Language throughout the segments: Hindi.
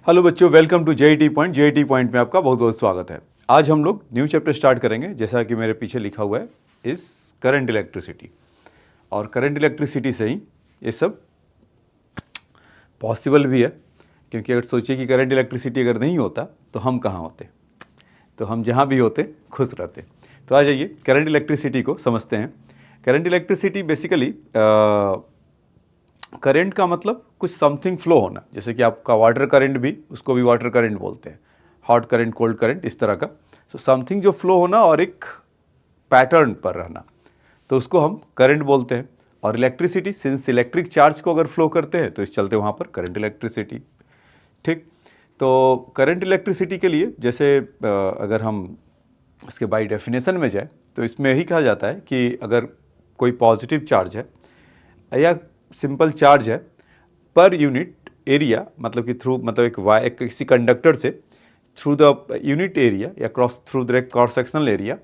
हेलो बच्चों, welcome to JET point. JET point में आपका बहुत बहुत स्वागत है। आज हम लोग न्यू चैप्टर स्टार्ट करेंगे, जैसा कि मेरे पीछे लिखा हुआ है इस करंट इलेक्ट्रिसिटी। और करंट इलेक्ट्रिसिटी से ही ये सब पॉसिबल भी है, क्योंकि अगर सोचिए कि करंट इलेक्ट्रिसिटी अगर नहीं होता तो हम कहाँ होते, तो हम जहाँ भी होते खुश रहते। तो आ जाइए करंट इलेक्ट्रिसिटी को समझते हैं। करंट इलेक्ट्रिसिटी बेसिकली करंट का मतलब कुछ समथिंग फ्लो होना, जैसे कि आपका वाटर करंट भी, उसको भी वाटर करंट बोलते हैं, हॉट करंट, कोल्ड करंट, इस तरह का। सो समथिंग जो फ्लो होना और एक पैटर्न पर रहना, तो उसको हम करंट बोलते हैं। और इलेक्ट्रिसिटी, सिंस इलेक्ट्रिक चार्ज को अगर फ्लो करते हैं तो इस चलते वहाँ पर करंट इलेक्ट्रिसिटी। ठीक, तो करंट इलेक्ट्रिसिटी के लिए जैसे अगर हम इसके बाय डेफिनेशन में जाए तो इसमें यही कहा जाता है कि अगर कोई पॉजिटिव चार्ज है या सिंपल चार्ज है पर यूनिट एरिया, मतलब कि थ्रू, मतलब एक किसी कंडक्टर से थ्रू द यूनिट एरिया या through the cross sectional area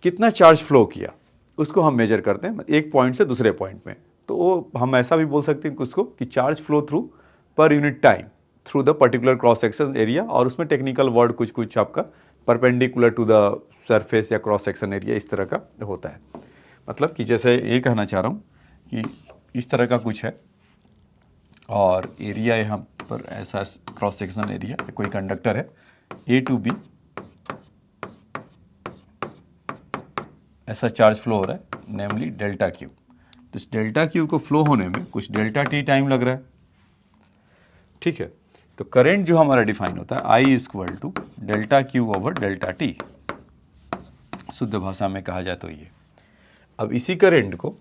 कितना चार्ज फ्लो किया, उसको हम मेजर करते हैं एक पॉइंट से दूसरे पॉइंट में। तो वो हम ऐसा भी बोल सकते हैं उसको कि charge flow through per unit time through the particular cross section area. और उसमें टेक्निकल वर्ड कुछ कुछ आपका परपेंडिकुलर टू द सरफेस या क्रॉस सेक्शन एरिया इस तरह का होता है। मतलब कि जैसे ये कहना चाह रहा हूँ कि इस तरह का कुछ है और एरिया यहाँ पर ऐसा क्रॉस सेक्शनल एरिया, कोई कंडक्टर है ए टू बी, ऐसा चार्ज फ्लो हो रहा है, नेमली डेल्टा क्यू। तो इस डेल्टा क्यू को फ्लो होने में कुछ डेल्टा टी टाइम लग रहा है। ठीक है, तो करंट जो हमारा डिफाइन होता है I equal to delta Q over delta T, शुद्ध भाषा में कहा जाए तो ये। अब इसी करंट को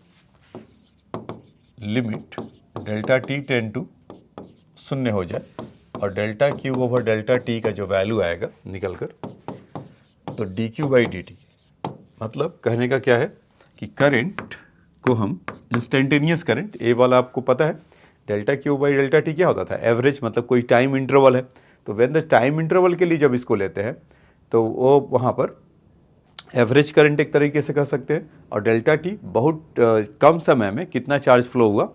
limit delta T tends to शून्य हो जाए और delta Q over delta T का जो वैल्यू आएगा निकल कर, तो D Q by D T. मतलब कहने का क्या है कि करंट को हम इंस्टेंटेनियस करंट, ए वाला आपको पता है, delta Q by delta T क्या होता था, एवरेज, मतलब कोई टाइम इंटरवल है। तो व्हेन द टाइम इंटरवल के लिए जब इसको लेते हैं तो वो वहाँ पर एवरेज करंट एक तरीके से कह सकते हैं। और डेल्टा टी बहुत कम समय में कितना चार्ज फ्लो हुआ,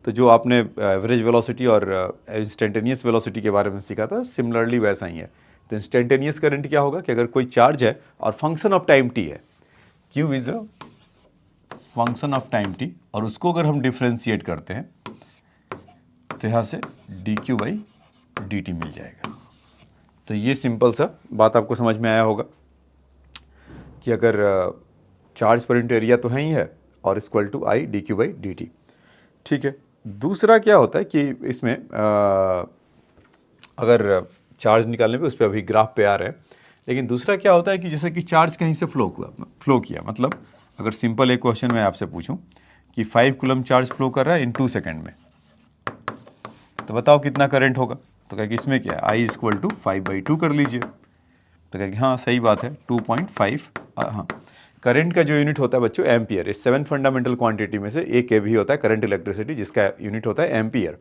तो जो आपने एवरेज वेलोसिटी और इंस्टेंटेनियस वेलोसिटी के बारे में सीखा था, सिमिलरली वैसा ही है। तो इंस्टेंटेनियस करंट क्या होगा कि अगर कोई चार्ज है और फंक्शन ऑफ टाइम टी है, Q is a function of time T, और उसको अगर हम डिफ्रेंशिएट करते हैं तो यहाँ से D Q by D T मिल जाएगा। तो ये सिंपल सा बात आपको समझ में आया होगा कि अगर चार्ज पर यूनिट एरिया तो है ही है और equal to I D Q by D T. ठीक है, दूसरा क्या होता है कि इसमें अगर चार्ज निकालने पे, उस पर अभी ग्राफ पे आ रहे हैं, लेकिन दूसरा क्या होता है कि जैसे कि चार्ज कहीं से फ्लो किया, मतलब अगर सिंपल एक क्वेश्चन मैं आपसे पूछूं कि 5 कूलम चार्ज फ्लो कर रहा है इन 2 सेकेंड में, तो बताओ कितना करंट होगा। तो कहें कि इसमें क्या है, आई इक्वल टू 5/2 कर लीजिए। तो कहें कि हाँ सही बात है, 2.5। हाँ, करंट का जो यूनिट होता है बच्चों एम्पियर, इस 7 फंडामेंटल क्वांटिटी में से एक केवी होता है करंट इलेक्ट्रिसिटी, जिसका यूनिट होता है एम्पियर।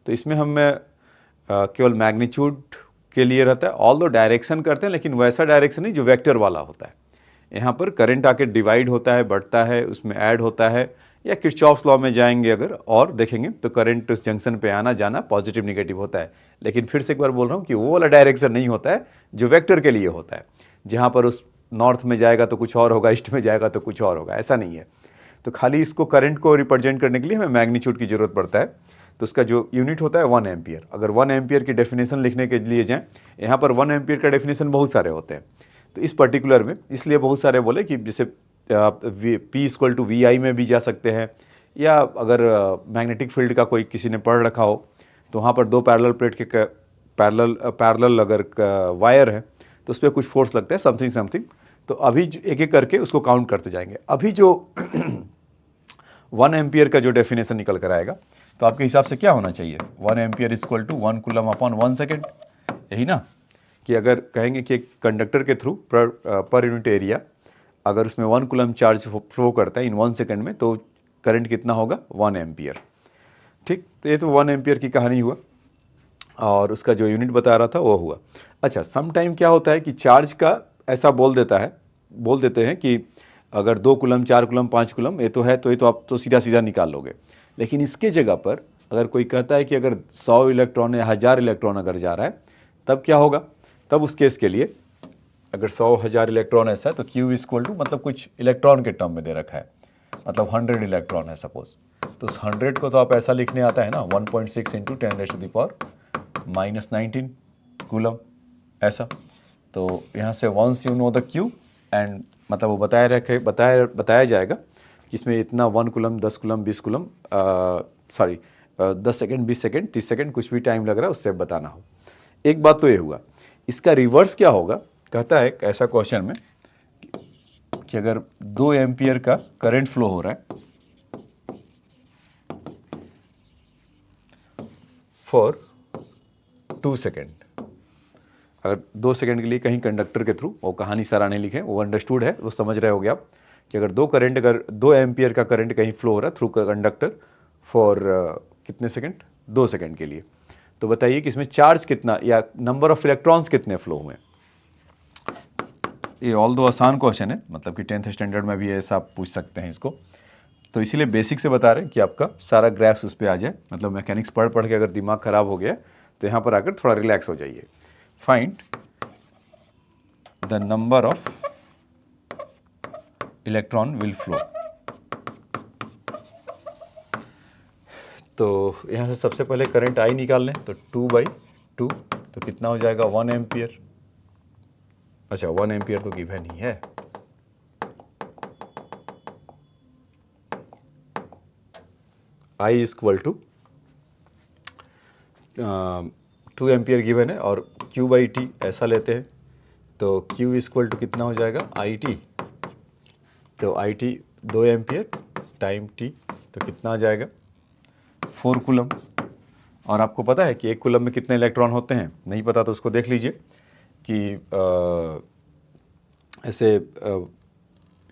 तो इसमें हम केवल मैग्नीट्यूड के लिए रहता है, ऑल दो डायरेक्शन करते हैं, लेकिन वैसा डायरेक्शन नहीं जो वेक्टर वाला होता है। यहाँ पर करंट आके डिवाइड होता है, बढ़ता है, उसमें ऐड होता है, या किरचॉफ्स लॉ में जाएंगे अगर और देखेंगे तो करंट उस जंक्शन पे आना जाना पॉजिटिव निगेटिव होता है। लेकिन फिर से एक बार बोल रहा हूँ कि वो वाला डायरेक्शन नहीं होता है जो वेक्टर के लिए होता है, जहाँ पर उस नॉर्थ में जाएगा तो कुछ और होगा, ईस्ट में जाएगा तो कुछ और होगा, ऐसा नहीं है। तो खाली इसको करंट को रिप्रेजेंट करने के लिए हमें मैग्नीट्यूड की जरूरत पड़ता है। तो उसका जो यूनिट होता है 1 एम्पियर। अगर 1 एम्पियर की डेफिनेशन लिखने के लिए जाएँ, यहाँ पर 1 एम्पियर का डेफिनेशन बहुत सारे होते हैं। तो इस पर्टिकुलर में इसलिए बहुत सारे बोले कि जैसे P इक्वल टू वी आई में भी जा सकते हैं, या अगर मैग्नेटिक फील्ड का कोई किसी ने पढ़ रखा हो तो वहाँ पर 2 पैरेलल प्लेट के पैरेलल अगर वायर है तो उस पर कुछ फोर्स लगता है, समथिंग। तो अभी एक एक करके उसको काउंट करते जाएंगे। अभी जो 1 एम्पियर का जो डेफिनेशन निकल कर आएगा, तो आपके हिसाब से क्या होना चाहिए, 1 ampere equal to 1 coulomb upon 1 second, यही ना। कि अगर कहेंगे कि एक कंडक्टर के थ्रू पर यूनिट एरिया अगर उसमें 1 कूलम चार्ज फ्लो करता है इन 1 सेकेंड में, तो करंट कितना होगा, 1 एम्पियर। ठीक, तो ये तो 1 एम्पियर की कहानी हुआ और उसका जो यूनिट बता रहा था वो हुआ। अच्छा, सम टाइम क्या होता है कि चार्ज का ऐसा बोल देते हैं कि अगर 2 कूलम 4 कूलम 5 कूलम ये तो है, तो ये तो आप तो सीधा सीधा निकाल लोगे। लेकिन इसके जगह पर अगर कोई कहता है कि अगर 100 इलेक्ट्रॉन या 1000 इलेक्ट्रॉन अगर जा रहा है तब क्या होगा, तब उस केस के लिए अगर 100,000 इलेक्ट्रॉन ऐसा है तो Q इक्वल टू मतलब कुछ इलेक्ट्रॉन के टर्म में दे रखा है, मतलब 100 इलेक्ट्रॉन है सपोज, तो उस 100 को तो आप ऐसा लिखने आता है ना 1.6 इंटू 10⁻⁻19 कूलम ऐसा। तो यहाँ से once you know the Q and मतलब वो बताया जाएगा कि इसमें इतना 1 coulomb 10 coulomb 20 coulomb 10 second 20 second 30 second कुछ भी टाइम लग रहा है उससे बताना हो। एक बात तो ये हुआ, इसका रिवर्स क्या होगा, कहता है ऐसा क्वेश्चन में कि अगर 2 एम्पियर का करंट फ्लो हो रहा है फॉर 2 सेकेंड, अगर 2 सेकेंड के लिए कहीं कंडक्टर के थ्रू, वो कहानी सराहने नहीं लिखे, वो अंडरस्टूड है, वो समझ रहे होगे आप कि अगर 2 एम्पियर का करंट कहीं फ्लो हो रहा है थ्रू कंडक्टर फॉर कितने सेकेंड, 2 सेकेंड के लिए, तो बताइए कि इसमें चार्ज कितना या नंबर ऑफ इलेक्ट्रॉन्स कितने फ्लो हुए। ये ऑल दो आसान क्वेश्चन है, मतलब कि 10th स्टैंडर्ड में भी ऐसा आप पूछ सकते हैं इसको, तो इसीलिए बेसिक से बता रहे हैं कि आपका सारा ग्राफ्स उस पर आ जाए, मतलब मैकेनिक्स पढ़ के अगर दिमाग खराब हो गया तो यहाँ पर आकर थोड़ा रिलैक्स हो जाइए। Find the number of electron will flow. तो यहाँ से सबसे पहले करंट आई निकाल लें, तो 2/2 तो कितना हो जाएगा 1 एम्पियर। अच्छा 1 एम्पियर तो गिवन ही है, I equal to 2 ampere given है और Q/T ऐसा लेते हैं, तो Q इक्वल टू कितना हो जाएगा IT, तो IT 2 एम्पियर टाइम T तो कितना आ जाएगा 4 कूलम। और आपको पता है कि 1 कूलम में कितने इलेक्ट्रॉन होते हैं, नहीं पता तो उसको देख लीजिए कि ऐसे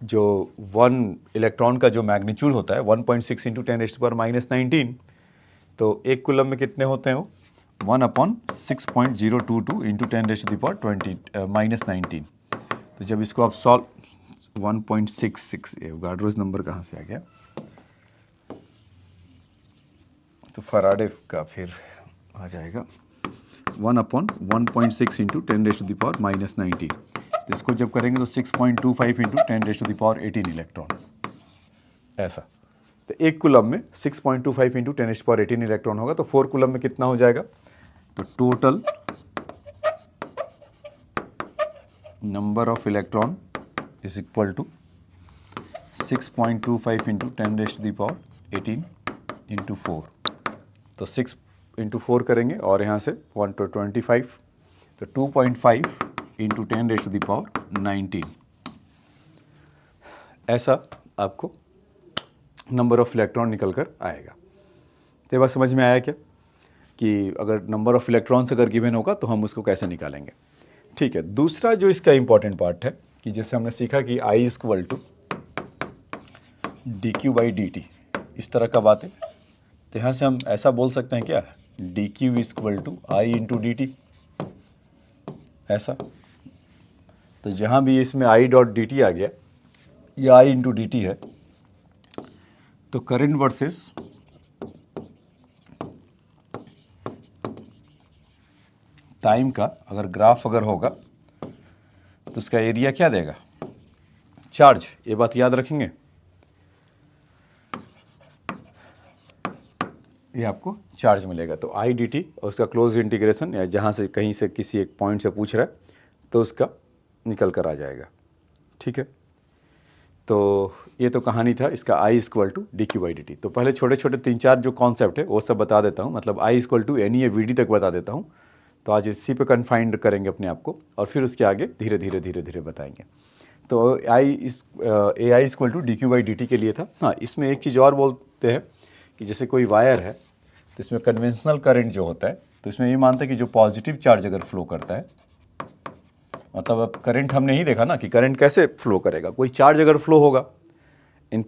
जो 1 इलेक्ट्रॉन का जो मैग्नीट्यूड होता है 1.6 इंटू 10⁻⁻19, तो 1 कूलम में कितने होते हैं वो 1/6.022 इंटू 10⁻⁻19। तो जब इसको आप सॉल्व 1.66, गार्डरोज नंबर कहाँ से आ गया, तो फराडे का फिर आ जाएगा 1/1.6 इंटू 10⁻⁻19। इसको जब करेंगे तो 6.25 इंटू 10⁻18 इलेक्ट्रॉन ऐसा। तो 1 कूलम में 6.25 इंटू 10⁻18 इलेक्ट्रॉन होगा, तो 4 कूलम में कितना हो जाएगा, तो total number of electron is equal to 6.25 into 10⁻18 into 4, तो 6 इंटू 4 करेंगे और यहाँ से 1 to 25, तो 2.5 इंटू 10⁻19 ऐसा आपको नंबर ऑफ इलेक्ट्रॉन निकल कर आएगा। तो ये बात समझ में आया क्या कि अगर नंबर ऑफ इलेक्ट्रॉन्स अगर गिवन होगा तो हम उसको कैसे निकालेंगे। ठीक है, दूसरा जो इसका इंपॉर्टेंट पार्ट है कि जैसे हमने सीखा कि I इक्वल टू dQ/dt, इस तरह का बात है, तो यहाँ से हम ऐसा बोल सकते हैं क्या, dQ equal to I into dt ऐसा। तो जहाँ भी इसमें I.dt आ गया या I इंटू dt है, तो करंट वर्सेस टाइम का अगर ग्राफ अगर होगा तो उसका एरिया क्या देगा, चार्ज। ये बात याद रखेंगे, ये आपको चार्ज मिलेगा। तो I/dt और उसका क्लोज इंटीग्रेशन, या जहाँ से कहीं से किसी एक पॉइंट से पूछ रहा है तो उसका निकल कर आ जाएगा। ठीक है, तो ये तो कहानी था इसका I इक्वल टू dQ/dt। तो पहले छोटे छोटे 3-4 जो कॉन्सेप्ट है वो सब बता देता हूँ, मतलब I इक्वल टू NE/VD तक बता देता हूँ। तो आज इसी पे कन्फाइंड करेंगे अपने आप को और फिर उसके आगे धीरे धीरे बताएंगे। तो AI इक्वल टू dQ/dt के लिए था। हाँ, इसमें एक चीज़ और बोलते हैं कि जैसे कोई वायर है तो इसमें कन्वेंशनल करंट जो होता है, तो इसमें ये मानते हैं कि जो पॉजिटिव चार्ज अगर फ्लो करता है, मतलब अब करंट हमने ही देखा ना कि करंट कैसे फ्लो करेगा, कोई चार्ज अगर फ्लो होगा in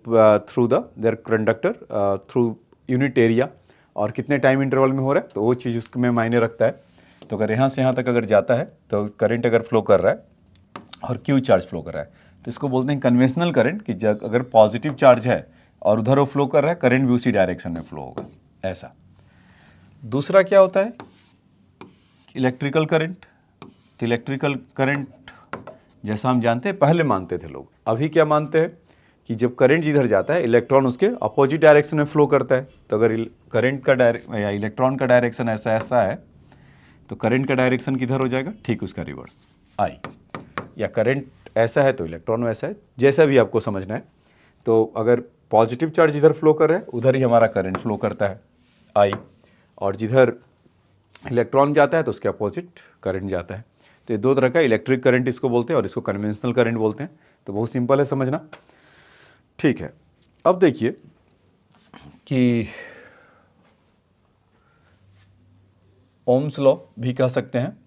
through their conductor through unit area और कितने टाइम इंटरवल में हो रहा है, तो वो चीज़ उसमें मायने रखता है। तो अगर यहाँ से यहाँ तक अगर जाता है तो करंट अगर फ्लो कर रहा है और क्यू चार्ज फ्लो कर रहा है, तो इसको बोलते हैं कन्वेंशनल करंट, कि अगर पॉजिटिव चार्ज है और उधर वो फ्लो कर रहा है, करंट भी उसी डायरेक्शन में फ्लो होगा ऐसा। दूसरा क्या होता है, इलेक्ट्रिकल करंट, तो इलेक्ट्रिकल करंट जैसा हम जानते हैं, पहले मानते थे लोग, अभी क्या मानते हैं कि जब करंट जिधर जाता है इलेक्ट्रॉन उसके अपोजिट डायरेक्शन में फ्लो करता है। तो अगर करंट का या इलेक्ट्रॉन का डायरेक्शन ऐसा है तो करंट का डायरेक्शन किधर हो जाएगा, ठीक उसका रिवर्स आई। या करंट ऐसा है तो इलेक्ट्रॉन वैसा है, जैसा भी आपको समझना है। तो अगर पॉजिटिव चार्ज इधर फ्लो कर रहा है उधर ही हमारा करंट फ्लो करता है आई, और जिधर इलेक्ट्रॉन जाता है तो उसके अपोजिट करंट जाता है। तो ये दो तरह का इलेक्ट्रिक करंट इसको बोलते हैं और इसको कन्वेंशनल करंट बोलते हैं। तो बहुत सिंपल है समझना, ठीक है। अब देखिए कि ओम्स लॉ भी कह सकते हैं,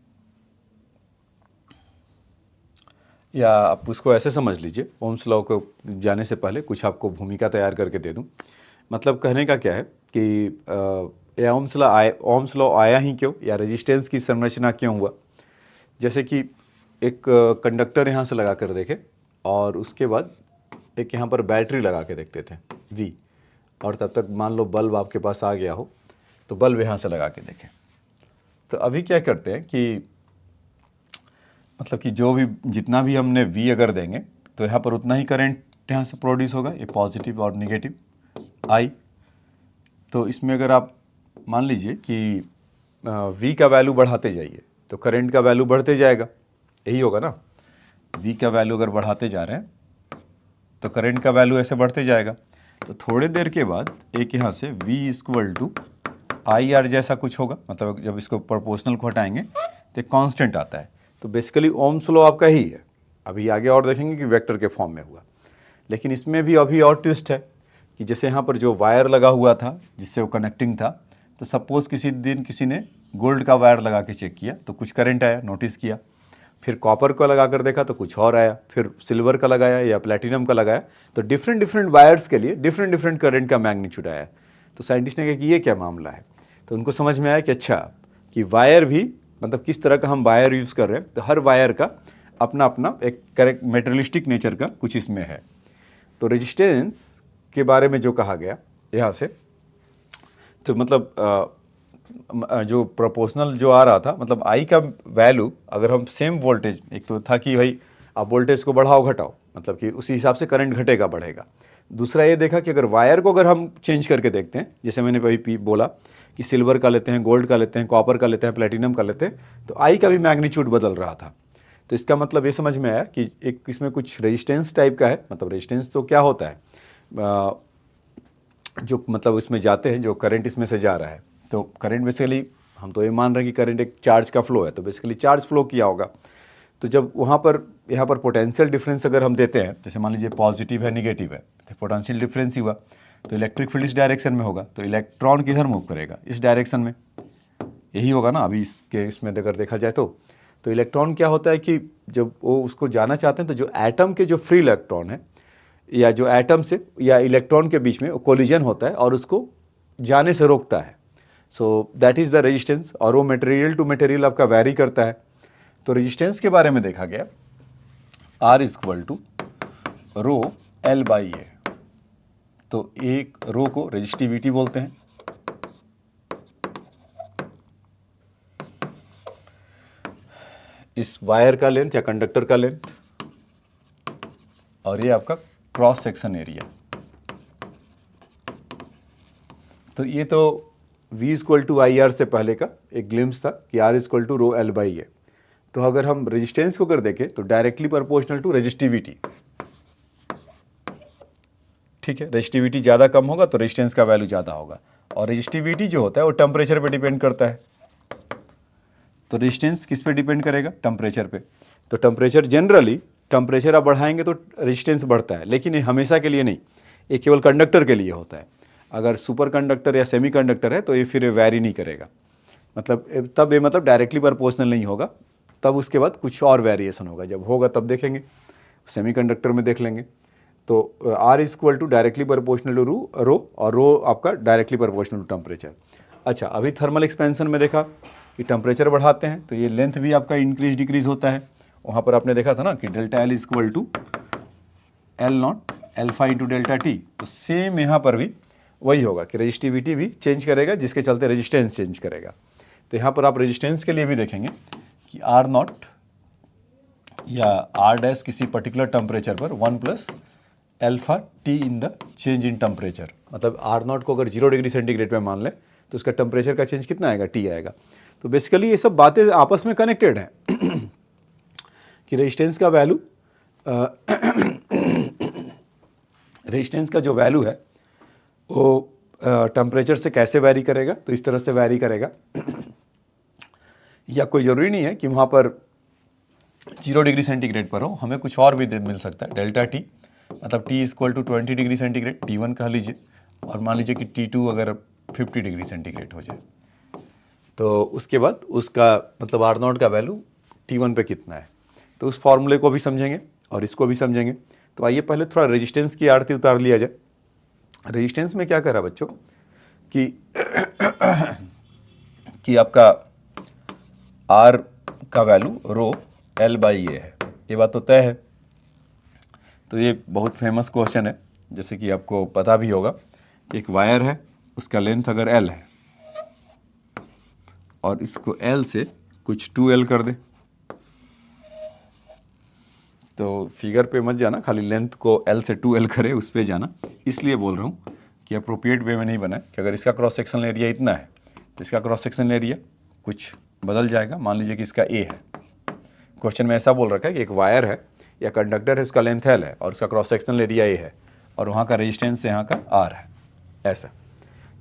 या आप उसको ऐसे समझ लीजिए, ओम्स लॉ को जाने से पहले कुछ आपको भूमिका तैयार करके दे दूं। मतलब कहने का क्या है कि ओम्स लॉ आया ही क्यों, या रेजिस्टेंस की संरचना क्यों हुआ। जैसे कि एक कंडक्टर यहाँ से लगा कर देखें और उसके बाद एक यहाँ पर बैटरी लगा के देखते थे V, और तब तक मान लो बल्ब आपके पास आ गया हो तो बल्ब यहाँ से लगा के देखें। तो अभी क्या करते हैं कि मतलब कि जो भी जितना भी हमने V अगर देंगे तो यहाँ पर उतना ही करंट यहाँ से प्रोड्यूस होगा, ये पॉजिटिव और निगेटिव I। तो इसमें अगर आप मान लीजिए कि V का वैल्यू बढ़ाते जाइए तो करंट का वैल्यू बढ़ते जाएगा, यही होगा ना। V का वैल्यू अगर बढ़ाते जा रहे हैं तो करंट का वैल्यू ऐसे बढ़ते जाएगा। तो थोड़ी देर के बाद एक यहाँ से V = IR जैसा कुछ होगा, मतलब जब इसको प्रोपोर्शनल को हटाएंगे तो एक कांस्टेंट आता है। तो बेसिकली ओम्स लॉ आपका ही है। अभी आगे और देखेंगे कि वेक्टर के फॉर्म में हुआ, लेकिन इसमें भी अभी और ट्विस्ट है कि जैसे यहाँ पर जो वायर लगा हुआ था जिससे वो कनेक्टिंग था, तो सपोज किसी दिन किसी ने गोल्ड का वायर लगा के चेक किया तो कुछ करंट आया, नोटिस किया। फिर कॉपर का लगा कर देखा तो कुछ और आया, फिर सिल्वर का लगाया या प्लेटिनम का लगाया तो डिफरेंट वायर्स के लिए डिफरेंट करंट का मैग्नीट्यूड आया। तो साइंटिस्ट ने कहा कि ये क्या मामला है। तो उनको समझ में आया कि अच्छा, कि वायर भी मतलब किस तरह का हम वायर यूज़ कर रहे हैं, तो हर वायर का अपना अपना एक करेक्ट मेटेरियलिस्टिक नेचर का कुछ इसमें है। तो रेजिस्टेंस के बारे में जो कहा गया यहाँ से, तो मतलब जो प्रोपोर्शनल जो आ रहा था, मतलब आई का वैल्यू अगर हम सेम वोल्टेज, एक तो था कि भाई आप वोल्टेज को बढ़ाओ घटाओ, मतलब कि उसी हिसाब से करंट घटेगा बढ़ेगा। दूसरा ये देखा कि अगर वायर को अगर हम चेंज करके देखते हैं, जैसे मैंने अभी बोला कि सिल्वर का लेते हैं, गोल्ड का लेते हैं, कॉपर का लेते हैं, प्लेटिनम का लेते हैं, तो आई का भी मैग्नीट्यूड बदल रहा था। तो इसका मतलब ये समझ में आया कि एक इसमें कुछ रेजिस्टेंस टाइप का है। मतलब रेजिस्टेंस तो क्या होता है, जो मतलब इसमें जाते हैं, जो करंट इसमें से जा रहा है, तो करंट बेसिकली हम तो ये मान रहे हैं कि करंट एक चार्ज का फ्लो है, तो बेसिकली चार्ज फ्लो किया होगा। तो जब वहाँ पर यहाँ पर पोटेंशियल डिफरेंस अगर हम देते हैं, जैसे मान लीजिए पॉजिटिव है निगेटिव है, तो पोटेंशियल डिफरेंस ही हुआ, तो इलेक्ट्रिक फील्ड इस डायरेक्शन में होगा, तो इलेक्ट्रॉन किधर मूव करेगा, इस डायरेक्शन में, यही होगा ना। अभी इसमें अगर देखा जाए तो इलेक्ट्रॉन क्या होता है कि जब वो उसको जाना चाहते हैं तो जो एटम के जो फ्री इलेक्ट्रॉन है, या जो एटम से या इलेक्ट्रॉन के बीच में कोलिजन होता है और उसको जाने से रोकता है। So that is the resistance, और वो मटेरियल टू मटेरियल आपका वैरी करता है। तो रेजिस्टेंस के बारे में देखा गया R = ρL/A। तो एक रो को रेजिस्टिविटी बोलते हैं, इस वायर का लेंथ या कंडक्टर का लेंथ, और ये आपका क्रॉस सेक्शन एरिया। तो ये तो V = IR से पहले का एक ग्लिम्स था कि R = ρL/A। तो अगर हम रेजिस्टेंस को अगर देखें तो डायरेक्टली प्रोपोर्शनल टू रेजिस्टिविटी, ठीक है। रेजिस्टिविटी ज़्यादा कम होगा तो रेजिस्टेंस का वैल्यू ज़्यादा होगा, और रेजिस्टिविटी जो होता है वो टेम्परेचर पे डिपेंड करता है। तो रेजिस्टेंस किस पे डिपेंड करेगा, टेम्परेचर पे। तो टेम्परेचर जनरली टेम्परेचर आप बढ़ाएंगे तो रेजिस्टेंस बढ़ता है, लेकिन ये हमेशा के लिए नहीं, ये केवल कंडक्टर के लिए होता है। अगर सुपर कंडक्टर या सेमी कंडक्टर है तो ये फिर वैरी नहीं करेगा, मतलब तब ये मतलब डायरेक्टली प्रोपोर्शनल नहीं होगा, तब उसके बाद कुछ और वेरिएशन होगा। जब होगा तब देखेंगे, सेमी कंडक्टर में देख लेंगे। तो R = डायरेक्टली प्रोपोर्शनल टू रो, और रो आपका डायरेक्टली प्रोपोर्शनल टू टेम्परेचर। अच्छा, अभी थर्मल एक्सपेंशन में देखा कि टेम्परेचर बढ़ाते हैं तो ये लेंथ भी आपका इंक्रीज डिक्रीज होता है। वहाँ पर आपने देखा था ना कि ΔL = L0 अल्फा × ΔT। तो सेम यहाँ पर भी वही होगा कि रेजिस्टिविटी भी चेंज करेगा, जिसके चलते रेजिस्टेंस चेंज करेगा। तो यहाँ पर आप रेजिस्टेंस के लिए भी देखेंगे कि आर नॉट या आर डैश किसी पर्टिकुलर टेम्परेचर पर 1 plus alpha T in the change in temperature, मतलब आर नॉट को अगर 0 डिग्री सेंटीग्रेड पे मान लें तो उसका टेम्परेचर का चेंज कितना आएगा, टी आएगा। तो बेसिकली ये सब बातें आपस में कनेक्टेड हैं कि रेजिस्टेंस का वैल्यू रेजिस्टेंस का जो वैल्यू है वो टेम्परेचर से कैसे वैरी करेगा, तो इस तरह से वैरी करेगा या कोई ज़रूरी नहीं है कि वहाँ पर 0 डिग्री सेंटीग्रेड पर हो, हमें कुछ और भी मिल सकता है, डेल्टा टी, मतलब T equal to 20 degree centigrade, T1 कह लीजिए, और मान लीजिए कि T2 अगर 50 डिग्री सेंटीग्रेड हो जाए, तो उसके बाद उसका मतलब आर नॉट का वैल्यू T1 पे कितना है। तो उस फॉर्मूले को भी समझेंगे और इसको भी समझेंगे। तो आइए पहले थोड़ा रेजिस्टेंस की आरती उतार लिया जाए। रेजिस्टेंस में क्या करा बच्चों कि आपका आर का वैल्यू रो एल बाई ए है, ये बात तो तय है। तो ये बहुत फेमस क्वेश्चन है, जैसे कि आपको पता भी होगा, एक वायर है, उसका लेंथ अगर एल है और इसको एल से कुछ 2L कर दे, तो फिगर पे मत जाना, खाली लेंथ को L से 2L करे उस पर जाना। इसलिए बोल रहा हूँ कि अप्रोप्रिएट वे में नहीं बना है कि अगर इसका क्रॉस सेक्शनल एरिया इतना है तो इसका क्रॉस सेक्शनल एरिया कुछ बदल जाएगा। मान लीजिए कि इसका A है, क्वेश्चन में ऐसा बोल रखा है कि एक वायर है या कंडक्टर है, उसका लेंथ L है और उसका क्रॉस सेक्शनल एरिया A है और वहाँ का रेजिस्टेंस यहाँ का R है, ऐसा।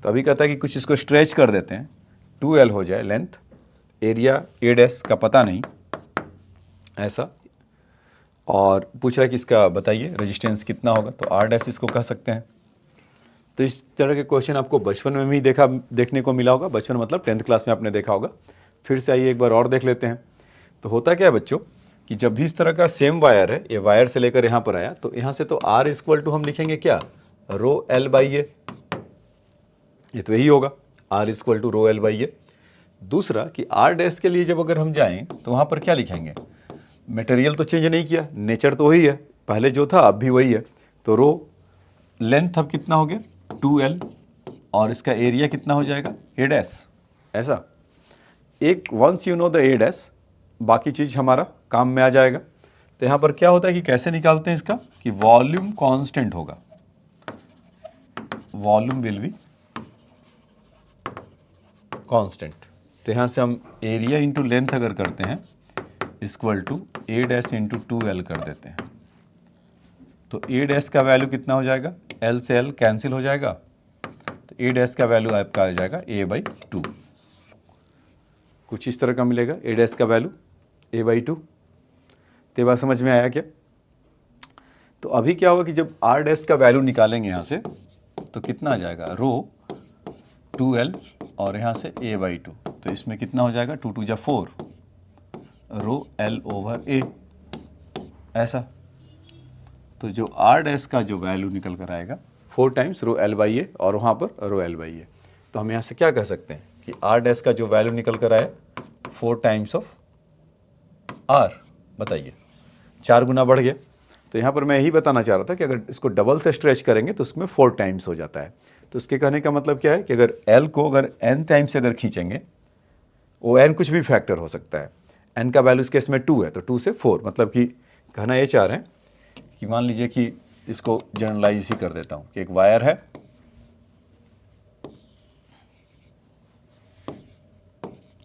तो अभी कहता है कि कुछ इसको स्ट्रेच कर देते हैं, 2L हो जाए लेंथ, एरिया A डैश का पता नहीं, ऐसा, और पूछ रहा है कि इसका बताइए रेजिस्टेंस कितना होगा, तो R डैश इसको कह सकते हैं। तो इस तरह के क्वेश्चन आपको बचपन में भी देखने को मिला होगा, बचपन मतलब 10th क्लास में आपने देखा होगा। फिर से आइए एक बार और देख लेते हैं। तो होता क्या है बच्चों कि जब भी इस तरह का सेम वायर है, ये वायर से लेकर यहाँ पर आया, तो यहाँ से तो R इक्वल टू हम लिखेंगे क्या, रो एल बाई ए, ये तो यही होगा, R equal to rho L by A. दूसरा कि R डैश के लिए जब अगर हम जाएं तो वहाँ पर क्या लिखेंगे, मटेरियल तो चेंज नहीं किया, नेचर तो वही है, पहले जो था अब भी वही है। तो रो लेंथ अब कितना हो गया 2L और इसका एरिया कितना हो जाएगा A डैश, ऐसा। एक once you know the A dash, बाकी चीज़ हमारा काम में आ जाएगा। तो यहाँ पर क्या होता है कि कैसे निकालते हैं इसका, कि वॉल्यूम कांस्टेंट होगा, वॉल्यूम विल बी कांस्टेंट। तो यहाँ से हम एरिया इंटू लेंथ अगर करते हैं equal to A dash into 2L कर देते हैं, तो A डैश का वैल्यू कितना हो जाएगा, L से L कैंसिल हो जाएगा, तो A डैश का वैल्यू आपका आ जाएगा A/2, कुछ इस तरह का मिलेगा A डैश का वैल्यू A/2। तो बात समझ में आया क्या। तो अभी क्या होगा कि जब R डैश का वैल्यू निकालेंगे यहाँ से, तो कितना आ जाएगा, रो 2L और यहाँ से A/2, तो इसमें कितना हो जाएगा, 2 2 4, रो L/A, ऐसा। तो जो R डैश का जो वैल्यू निकल कर आएगा 4 टाइम्स रो L/A और वहाँ पर रो L/A। तो हम यहाँ से क्या कह सकते हैं कि R डैश का जो वैल्यू निकल कर आया 4 टाइम्स ऑफ R, बताइए 4 गुना बढ़ गया। तो यहाँ पर मैं यही बताना चाह रहा था कि अगर इसको डबल से स्ट्रेच करेंगे तो उसमें 4 टाइम्स हो जाता है। तो उसके कहने का मतलब क्या है कि अगर L को अगर n टाइम्स से अगर खींचेंगे, वो n कुछ भी फैक्टर हो सकता है, n का वैल्यू इस केस में 2 है, तो 2 से 4, मतलब कि कहना ये चाह रहे हैं कि मान लीजिए कि इसको जनरलाइज ही कर देता हूँ कि एक वायर है,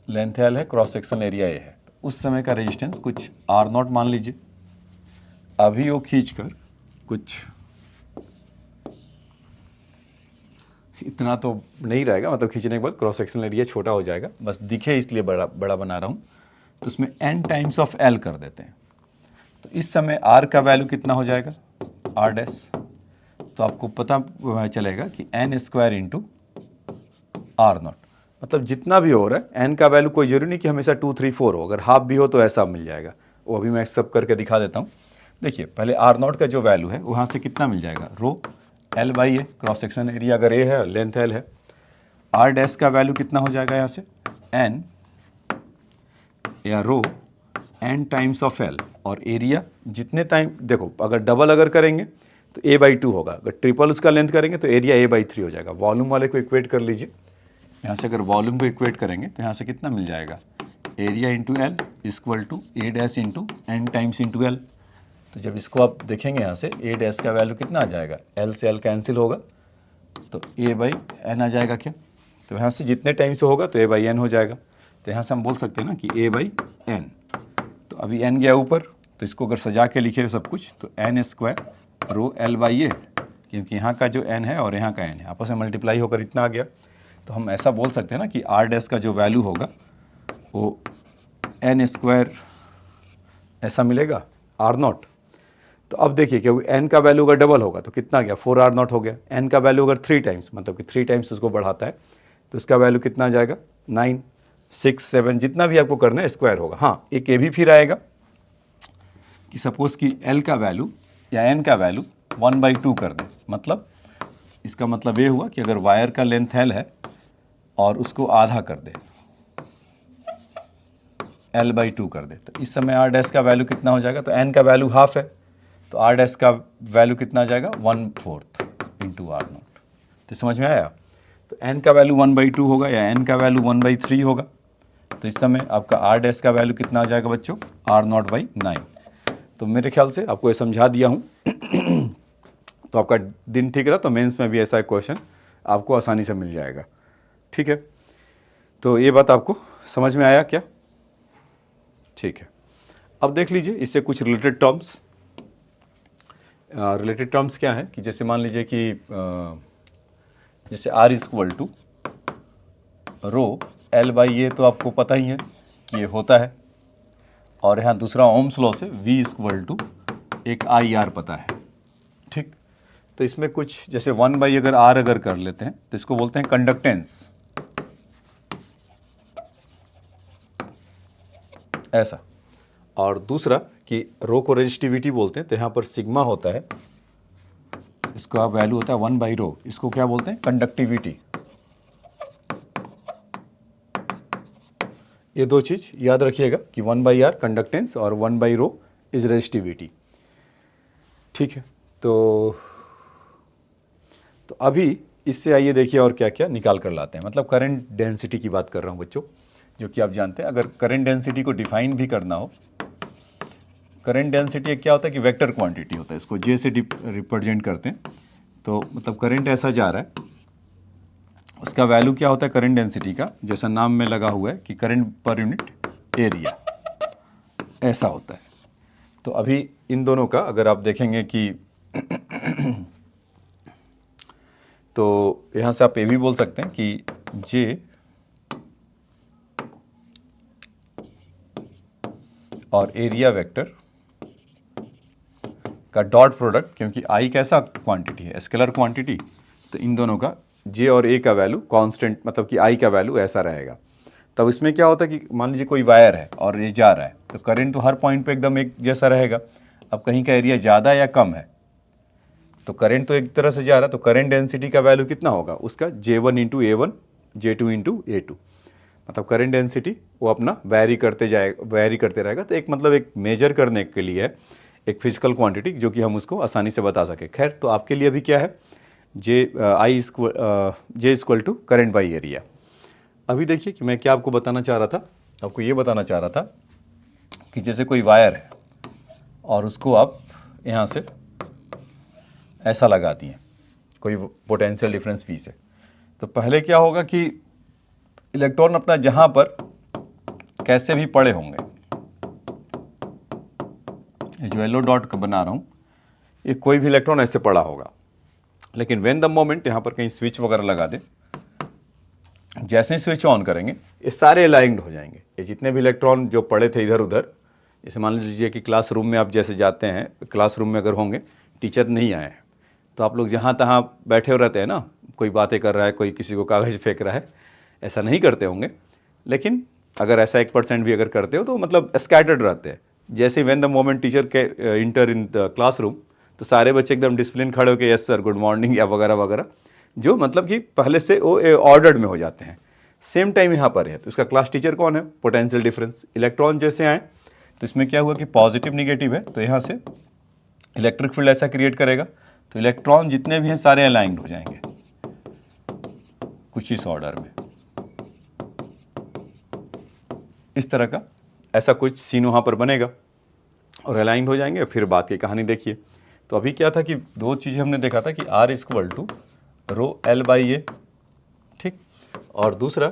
लेंथ L है, क्रॉस सेक्शन एरिया A है, तो उस समय का रेजिस्टेंस कुछ R0 मान लीजिए। अभी वो खींचकर कुछ इतना तो नहीं रहेगा, मतलब खींचने के बाद क्रॉस सेक्शन एरिया छोटा हो जाएगा, बस दिखे इसलिए बड़ा बना रहा हूँ। तो उसमें n टाइम्स ऑफ L कर देते हैं, तो इस समय R का वैल्यू कितना हो जाएगा, R डैश। तो आपको पता चलेगा कि n स्क्वायर इंटू R0, मतलब जितना भी हो रहा है n का वैल्यू कोई जरूरी नहीं कि हमेशा 2 3 4 हो, अगर हाफ भी हो तो ऐसा मिल जाएगा। वो अभी मैं सब करके दिखा देता हूँ। देखिए पहले R0 का जो वैल्यू है वहाँ से कितना मिल जाएगा, रो L/A, क्रॉस सेक्शन एरिया अगर A है, लेंथ L है। R डैश का वैल्यू कितना हो जाएगा यहाँ से, n या रो n टाइम्स ऑफ L, और एरिया जितने टाइम, देखो अगर डबल अगर करेंगे तो A/2 होगा, अगर ट्रिपल उसका लेंथ करेंगे तो एरिया A/3 हो जाएगा। वॉल्यूम वाले को इक्वेट कर लीजिए, यहाँ से अगर वॉल्यूम को इक्वेट करेंगे तो यहाँ से कितना मिल जाएगा, area into L equal to A dash into N times into L. तो जब इसको आप देखेंगे यहाँ से ए डैश का वैल्यू कितना आ जाएगा, एल से एल कैंसिल होगा तो ए बाई एन आ जाएगा क्या। तो यहाँ से जितने टाइम से होगा तो ए बाई एन हो जाएगा। तो यहाँ से हम बोल सकते हैं ना कि ए बाई एन। तो अभी एन गया ऊपर, तो इसको अगर सजा के लिखे सब कुछ तो N square rho L by A, क्योंकि यहाँ का जो एन है और यहाँ का एन है आपस में मल्टीप्लाई होकर इतना आ गया। तो हम ऐसा बोल सकते हैं ना कि आर डैश का जो वैल्यू होगा वो एन स्क्वायर ऐसा मिलेगा आर नॉट। तो अब देखिए कि एन का वैल्यू अगर डबल होगा तो कितना गया, 4r नॉट हो गया। एन का वैल्यू अगर 3 टाइम्स मतलब कि 3 टाइम्स उसको बढ़ाता है तो इसका वैल्यू कितना आ जाएगा, 9, 6, 7 जितना भी आपको करना है स्क्वायर होगा। हाँ, एक ये भी फिर आएगा कि सपोज़ कि एल का वैल्यू या एन का वैल्यू 1/2 कर दे। मतलब इसका मतलब ये हुआ कि अगर वायर का लेंथ एल है और उसको आधा कर दे, l/2 कर दे, तो इस समय आर डैश का वैल्यू कितना हो जाएगा। तो एन का वैल्यू हाफ है तो आर डैश का वैल्यू कितना आ जाएगा, 1/4 इंटू आर नॉट। तो समझ में आया। तो एन का वैल्यू 1/2 होगा या एन का वैल्यू 1/3 होगा। तो इस समय आपका आर डैश का वैल्यू कितना आ जाएगा बच्चों, आर नॉट बाई 9। तो मेरे ख्याल से आपको ये समझा दिया हूँ तो आपका दिन ठीक रहा। तो मेंस में भी ऐसा एक क्वेश्चन आपको आसानी से मिल जाएगा। ठीक है, तो ये बात आपको समझ में आया क्या। ठीक है, अब देख लीजिए इससे कुछ रिलेटेड टर्म्स। रिलेटेड टर्म्स क्या है कि जैसे मान लीजिए कि जैसे R equal to rho L by A, तो आपको पता ही है कि ये होता है। और यहाँ दूसरा ओम्स लॉ से वी इक्वल टू एक आई आर पता है। ठीक, तो इसमें कुछ जैसे 1/, अगर आर अगर कर लेते हैं तो इसको बोलते हैं कंडक्टेंस, ऐसा। और दूसरा कि रो को रेजिस्टिविटी बोलते हैं, तो यहाँ पर सिग्मा होता है, इसका वैल्यू होता है 1/रो, इसको क्या बोलते हैं, कंडक्टिविटी। ये दो चीज़ याद रखिएगा कि 1/r कंडक्टेंस और 1/रो इज रेजिस्टिविटी। ठीक है, तो अभी इससे आइए देखिए और क्या क्या निकाल कर लाते हैं। मतलब करंट डेंसिटी की बात कर रहा हूँ बच्चों, जो कि आप जानते हैं। अगर करंट डेंसिटी को डिफाइन भी करना हो, करंट डेंसिटी क्या होता है कि वेक्टर क्वांटिटी होता है, इसको जे से रिप्रेजेंट करते हैं। तो मतलब करंट ऐसा जा रहा है, उसका वैल्यू क्या होता है करंट डेंसिटी का, जैसा नाम में लगा हुआ है कि करंट पर यूनिट एरिया, ऐसा होता है। तो अभी इन दोनों का अगर आप देखेंगे कि तो यहाँ से आप ये भी बोल सकते हैं कि जे और एरिया वेक्टर का डॉट प्रोडक्ट, क्योंकि आई कैसा क्वांटिटी है, स्केलर क्वांटिटी, तो इन दोनों का जे और ए का वैल्यू कांस्टेंट, मतलब कि आई का वैल्यू ऐसा रहेगा। तब इसमें क्या होता है कि मान लीजिए कोई वायर है और ये जा रहा है, तो करंट तो हर पॉइंट पे एकदम एक जैसा रहेगा। अब कहीं का एरिया ज़्यादा या कम है तो करंट तो एक तरह से जा रहा है, तो करंट डेंसिटी का वैल्यू कितना होगा उसका, J1 into A1, J2 into A2। मतलब करंट डेंसिटी वो अपना वेरी करते रहेगा। तो एक मतलब एक मेजर करने के लिए एक फिजिकल क्वांटिटी जो कि हम उसको आसानी से बता सके। खैर, तो आपके लिए अभी क्या है, J equal to current by area. अभी देखिए कि मैं क्या आपको बताना चाह रहा था, आपको ये बताना चाह रहा था कि जैसे कोई वायर है और उसको आप यहाँ से ऐसा लगा दिए, कोई पोटेंशियल डिफरेंस V से, तो पहले क्या होगा कि इलेक्ट्रॉन अपना जहाँ पर कैसे भी पड़े होंगे, ये जो येलो डॉट बना रहा हूँ, ये कोई भी इलेक्ट्रॉन ऐसे पड़ा होगा। लेकिन व्हेन द मोमेंट यहाँ पर कहीं स्विच वगैरह लगा दे, जैसे ही स्विच ऑन करेंगे ये सारे अलाइंड हो जाएंगे। ये जितने भी इलेक्ट्रॉन जो पड़े थे इधर उधर, जैसे मान लीजिए कि क्लासरूम में आप जैसे जाते हैं, क्लासरूम में अगर होंगे, टीचर नहीं आए हैं, तो आप लोग जहाँ तहाँ बैठे हो रहते हैं ना, कोई बातें कर रहा है, कोई किसी को कागज़ फेंक रहा है, ऐसा नहीं करते होंगे। लेकिन अगर ऐसा 1% भी अगर करते हो तो मतलब स्कैटर्ड रहते हैं। जैसे he when the moment teacher के इंटर इन द क्लासरूम, तो सारे बच्चे एकदम डिसिप्लिन खड़े होकर यस सर, गुड मॉर्निंग या वगैरह वगैरह, जो मतलब कि पहले से वो ऑर्डर्ड में हो जाते हैं। सेम टाइम यहाँ पर है, तो इसका क्लास टीचर कौन है, पोटेंशियल डिफरेंस। इलेक्ट्रॉन जैसे आए तो इसमें क्या हुआ कि पॉजिटिव निगेटिव है, तो यहाँ से इलेक्ट्रिक फील्ड ऐसा क्रिएट करेगा, तो इलेक्ट्रॉन जितने भी हैं सारे अलाइंड हो जाएंगे कुछ इस ऑर्डर में। इस तरह का ऐसा कुछ सीन वहाँ पर बनेगा और अलाइंड हो जाएंगे। फिर बात की कहानी देखिए। तो अभी क्या था कि दो चीज़ें हमने देखा था कि R equal to rho L by A, ठीक, और दूसरा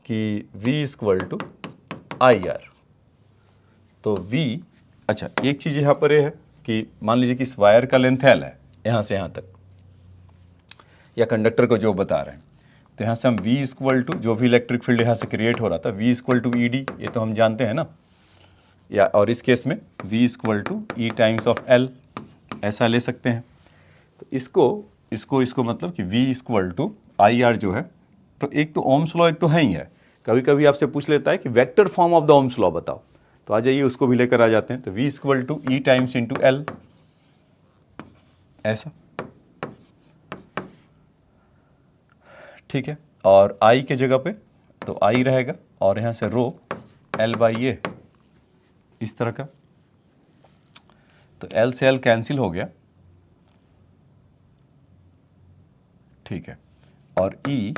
कि V equal to I R. तो V, अच्छा एक चीज़ यहाँ पर ये है कि मान लीजिए कि इस वायर का लेंथ L है यहाँ से यहाँ तक, या कंडक्टर को जो बता रहे हैं, तो यहाँ से हम V इक्वल टू जो भी इलेक्ट्रिक फील्ड यहाँ से क्रिएट हो रहा था V equal to E D, ये तो हम जानते हैं ना, या और इस केस में V equal to E times of L, ऐसा ले सकते हैं। तो इसको मतलब कि V equal to I R जो है, तो एक तो ओम्स लॉ एक तो है ही है, कभी कभी आपसे पूछ लेता है कि vector form of the Ohm's law बताओ, तो आ जाइए उसको भी लेकर आ जाते हैं। तो V equal to E times into L, ऐसा, ठीक है। और I के जगह पे तो I रहेगा और यहाँ से रो L बाई ए, इस तरह का। तो L से L कैंसिल हो गया, ठीक है। और E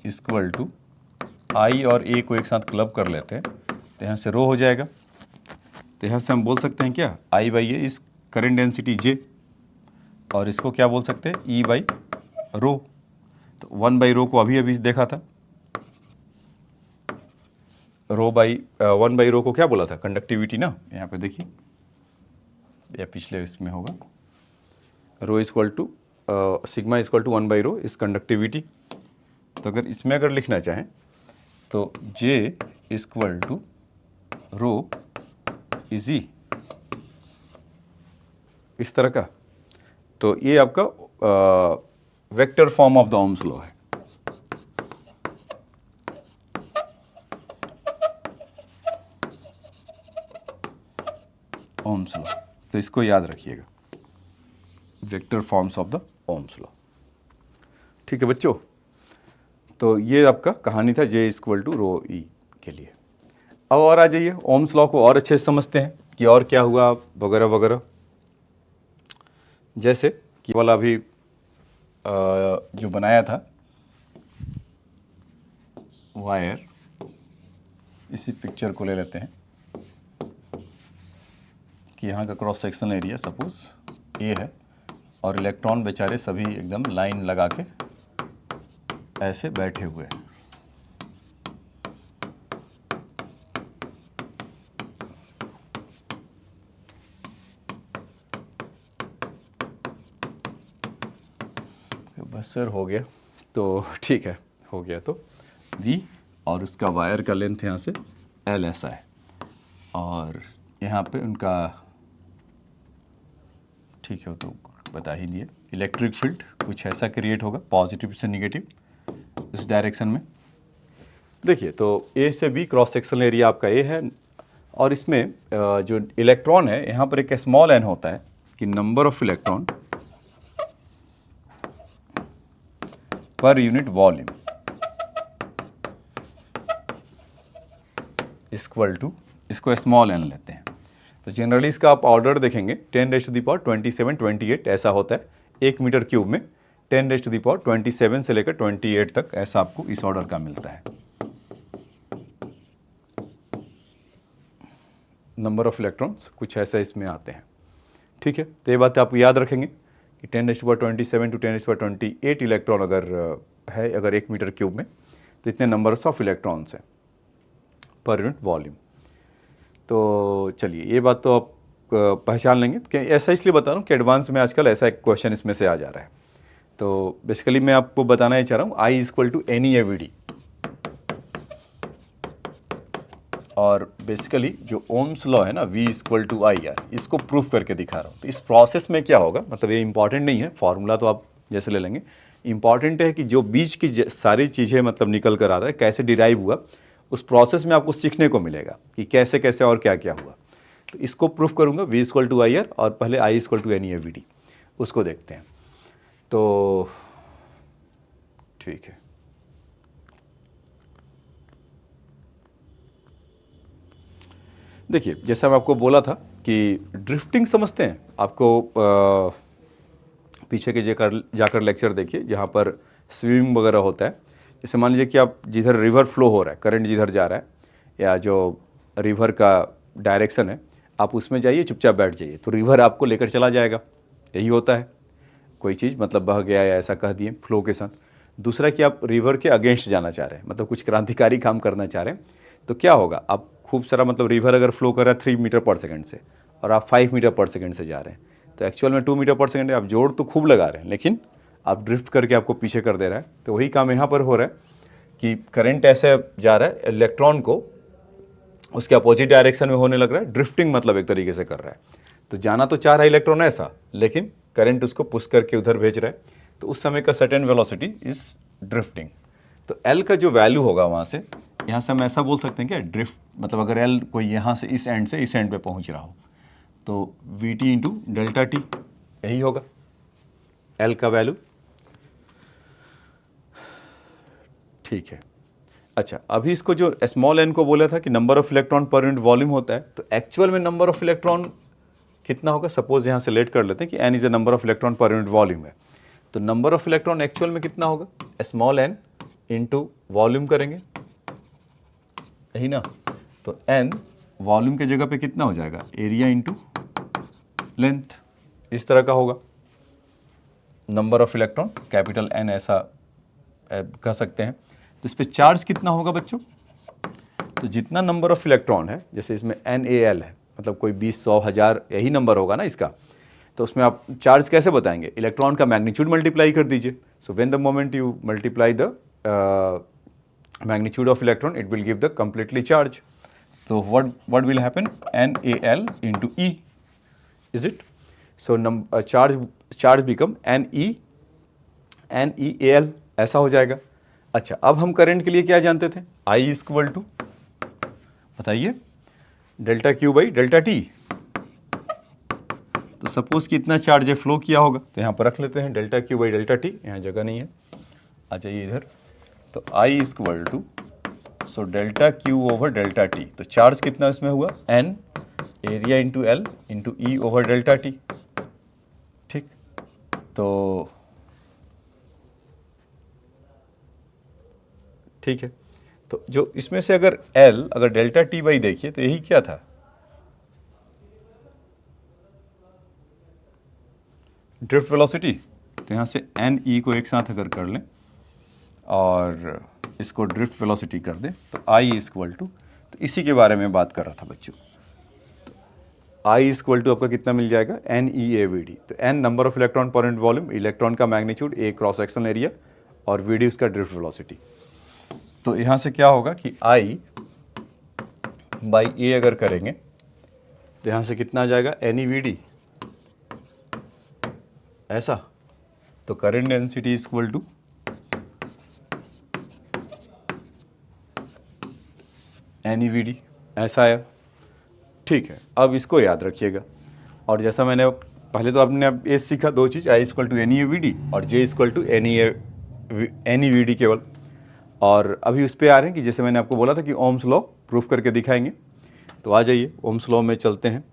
इक्वल टू I और A को एक साथ क्लब कर लेते हैं, तो यहाँ से रो हो जाएगा। तो यहाँ से हम बोल सकते हैं क्या, I बाई ए इस करंट डेंसिटी J, और इसको क्या बोल सकते हैं, E बाई रो। तो 1 बाई रो को अभी अभी देखा था, रो बाई 1 बाई रो को क्या बोला था, कंडक्टिविटी ना, यहाँ पे देखिए, या पिछले इसमें होगा, rho equal to sigma equal to 1 by rho इस कंडक्टिविटी। तो अगर इसमें अगर लिखना चाहें तो J equal to rho is E, इस तरह का। तो ये आपका vector form of the Ohm's law है। ओम्स लॉ, तो इसको याद रखिएगा, vector forms of the Ohm's law, ठीक है बच्चों। तो ये आपका कहानी था J equal to rho E के लिए। अब और आ जाइए, ओम्स लॉ को और अच्छे से समझते हैं कि और क्या हुआ वगैरह वगैरह। जैसे कि वाला अभी जो बनाया था वायर, इसी पिक्चर को ले लेते हैं कि यहाँ का क्रॉस सेक्शन एरिया सपोज ए है, और इलेक्ट्रॉन बेचारे सभी एकदम लाइन लगा के ऐसे बैठे हुए हैं। बस सर हो गया, तो ठीक है, हो गया। तो V और उसका वायर का लेंथ यहाँ से L ऐसा है, और यहाँ पे उनका, ठीक है, तो बता ही दिए, इलेक्ट्रिक फील्ड कुछ ऐसा क्रिएट होगा, पॉजिटिव से निगेटिव इस डायरेक्शन में। देखिए, तो A से B क्रॉस सेक्शनल एरिया आपका A है, और इसमें जो इलेक्ट्रॉन है यहाँ पर एक स्मॉल n होता है कि number of electron per unit volume equal to, इसको स्मॉल n लेते हैं। तो जनरली इसका आप ऑर्डर देखेंगे 10⁻27 28 ऐसा होता है, 1 मीटर क्यूब में 10⁻27 से लेकर 28 तक ऐसा आपको इस ऑर्डर का मिलता है। नंबर ऑफ इलेक्ट्रॉन्स कुछ ऐसा इसमें आते हैं, ठीक है। तो ये बात आप याद रखेंगे कि 10⁻27 टू 10⁻28 इलेक्ट्रॉन अगर है, अगर 1 मीटर क्यूब में, तो इतने नंबर्स ऑफ इलेक्ट्रॉन्स हैं पर यूनिट वॉल्यूम। तो चलिए, ये बात तो आप पहचान लेंगे कि ऐसा इसलिए बता रहा हूँ कि एडवांस में आजकल ऐसा एक क्वेश्चन इसमें से आ जा रहा है। तो बेसिकली मैं आपको बताना ही चाह रहा हूँ I equal to N E A V D, और बेसिकली जो ओम्स लॉ है ना V equal to I R, इसको प्रूफ करके दिखा रहा हूँ। तो इस प्रोसेस में क्या होगा, मतलब ये इंपॉर्टेंट नहीं है, फॉर्मूला तो आप जैसे ले लेंगे, इंपॉर्टेंट है कि जो बीच की सारी चीज़ें मतलब निकल कर आ रहा है, कैसे डिराइव हुआ, उस प्रोसेस में आपको सीखने को मिलेगा कि कैसे कैसे और क्या क्या हुआ। तो इसको प्रूफ करूँगा V equal to I R, और पहले I equal to N E A V D, उसको देखते हैं। तो ठीक है, देखिए जैसा मैं आपको बोला था कि ड्रिफ्टिंग समझते हैं, आपको पीछे के जाकर लेक्चर देखिए जहाँ पर स्विमिंग वगैरह होता है। जैसे मान लीजिए कि आप जिधर रिवर फ्लो हो रहा है, करंट जिधर जा रहा है, या जो रिवर का डायरेक्शन है, आप उसमें जाइए, चुपचाप बैठ जाइए, तो रिवर आपको लेकर चला जाएगा। यही होता है, कोई चीज़ मतलब बह गया या ऐसा कह दिए फ्लो के साथ। दूसरा कि आप रिवर के अगेंस्ट जाना चाह रहे हैं, मतलब कुछ क्रांतिकारी काम करना चाह रहे हैं, तो क्या होगा, आप खूब सारा मतलब रिवर अगर फ्लो कर रहा है 3 मीटर पर सेकंड से और आप 5 मीटर पर सेकंड से जा रहे हैं, तो एक्चुअल में 2 मीटर पर सेकंड है, आप जोर तो खूब लगा रहे हैं लेकिन आप ड्रिफ्ट करके आपको पीछे कर दे रहा है। तो वही काम यहाँ पर हो रहा है कि करंट ऐसे जा रहा है, इलेक्ट्रॉन को उसके अपोजिट डायरेक्शन में होने लग रहा है, ड्रिफ्टिंग मतलब एक तरीके से कर रहा है। तो जाना तो चाह रहा है इलेक्ट्रॉन ऐसा, लेकिन करंट उसको पुश करके उधर भेज रहा है, तो उस समय का सर्टेन वेलोसिटी इज ड्रिफ्टिंग। तो एल का जो वैल्यू होगा वहाँ से, यहाँ से हम ऐसा बोल सकते हैं क्या, ड्रिफ्ट मतलब अगर एल कोई यहाँ से इस एंड पे पहुँच रहा हो तो we T into delta T, यही होगा एल का वैल्यू। ठीक है, अच्छा अभी इसको जो स्मॉल एन को बोला था कि number of electron per unit volume होता है, तो एक्चुअल में नंबर ऑफ इलेक्ट्रॉन कितना होगा, सपोज यहाँ से लेट कर लेते हैं कि N is a number of electron per unit volume है, तो नंबर ऑफ इलेक्ट्रॉन एक्चुअल में कितना होगा, स्मॉल एन इंटू वॉल्यूम करेंगे, यही ना। तो एन वॉल्यूम के जगह पे कितना हो जाएगा, एरिया इंटू लेंथ, इस तरह का होगा number of electron, capital N ऐसा कह सकते हैं। तो इस पर चार्ज कितना होगा बच्चों, तो जितना नंबर ऑफ इलेक्ट्रॉन है, जैसे इसमें NaL है, मतलब कोई 20, 100, 1000 यही नंबर होगा ना इसका, तो उसमें आप चार्ज कैसे बताएंगे, इलेक्ट्रॉन का मैग्नीट्यूड मल्टीप्लाई कर दीजिए। So when the moment you multiply the magnitude of electron, it will give the completely charge. तो what will happen, NaL into E, is it. So charge become NeAl, ऐसा हो जाएगा। अच्छा, अब हम करंट के लिए क्या जानते थे, I इक्वल टू, बताइए, delta Q by delta T. तो सपोज कि इतना चार्ज है फ्लो किया होगा, तो यहाँ पर रख लेते हैं delta Q by delta T, यहाँ जगह नहीं है, आ जाइए इधर। तो I equal to, so delta Q over delta T, तो चार्ज कितना इसमें हुआ, N area into L into E over delta T. ठीक, तो ठीक है, तो जो इसमें से अगर L अगर डेल्टा टी बाई देखिए तो यही क्या था, ड्रिफ्ट वेलोसिटी। तो यहाँ से NE को एक साथ अगर कर लें और इसको ड्रिफ्ट वेलोसिटी कर दें, तो I इक्वल टू, तो इसी के बारे में बात कर रहा था बच्चों। तो I इक्वल टू आपका कितना मिल जाएगा, NeAVD। तो N number of electron per unit volume, electron का magnitude, A cross sectional area और VD उसका ड्रिफ्ट वेलोसिटी। तो यहाँ से क्या होगा कि I बाई A अगर करेंगे तो यहाँ से कितना आ जाएगा, NeVD, ऐसा। तो current density equal to NeVD, ऐसा है। ठीक है, अब इसको याद रखिएगा। और जैसा मैंने पहले, तो आपने अब ये सीखा दो चीज़, I इक्वल टू NeAVD और J इक्वल टू NeVD केवल। और अभी उस पर आ रहे हैं कि जैसे मैंने आपको बोला था कि ओम्स लॉ प्रूफ करके दिखाएंगे, तो आ जाइए ओम्स लॉ में चलते हैं,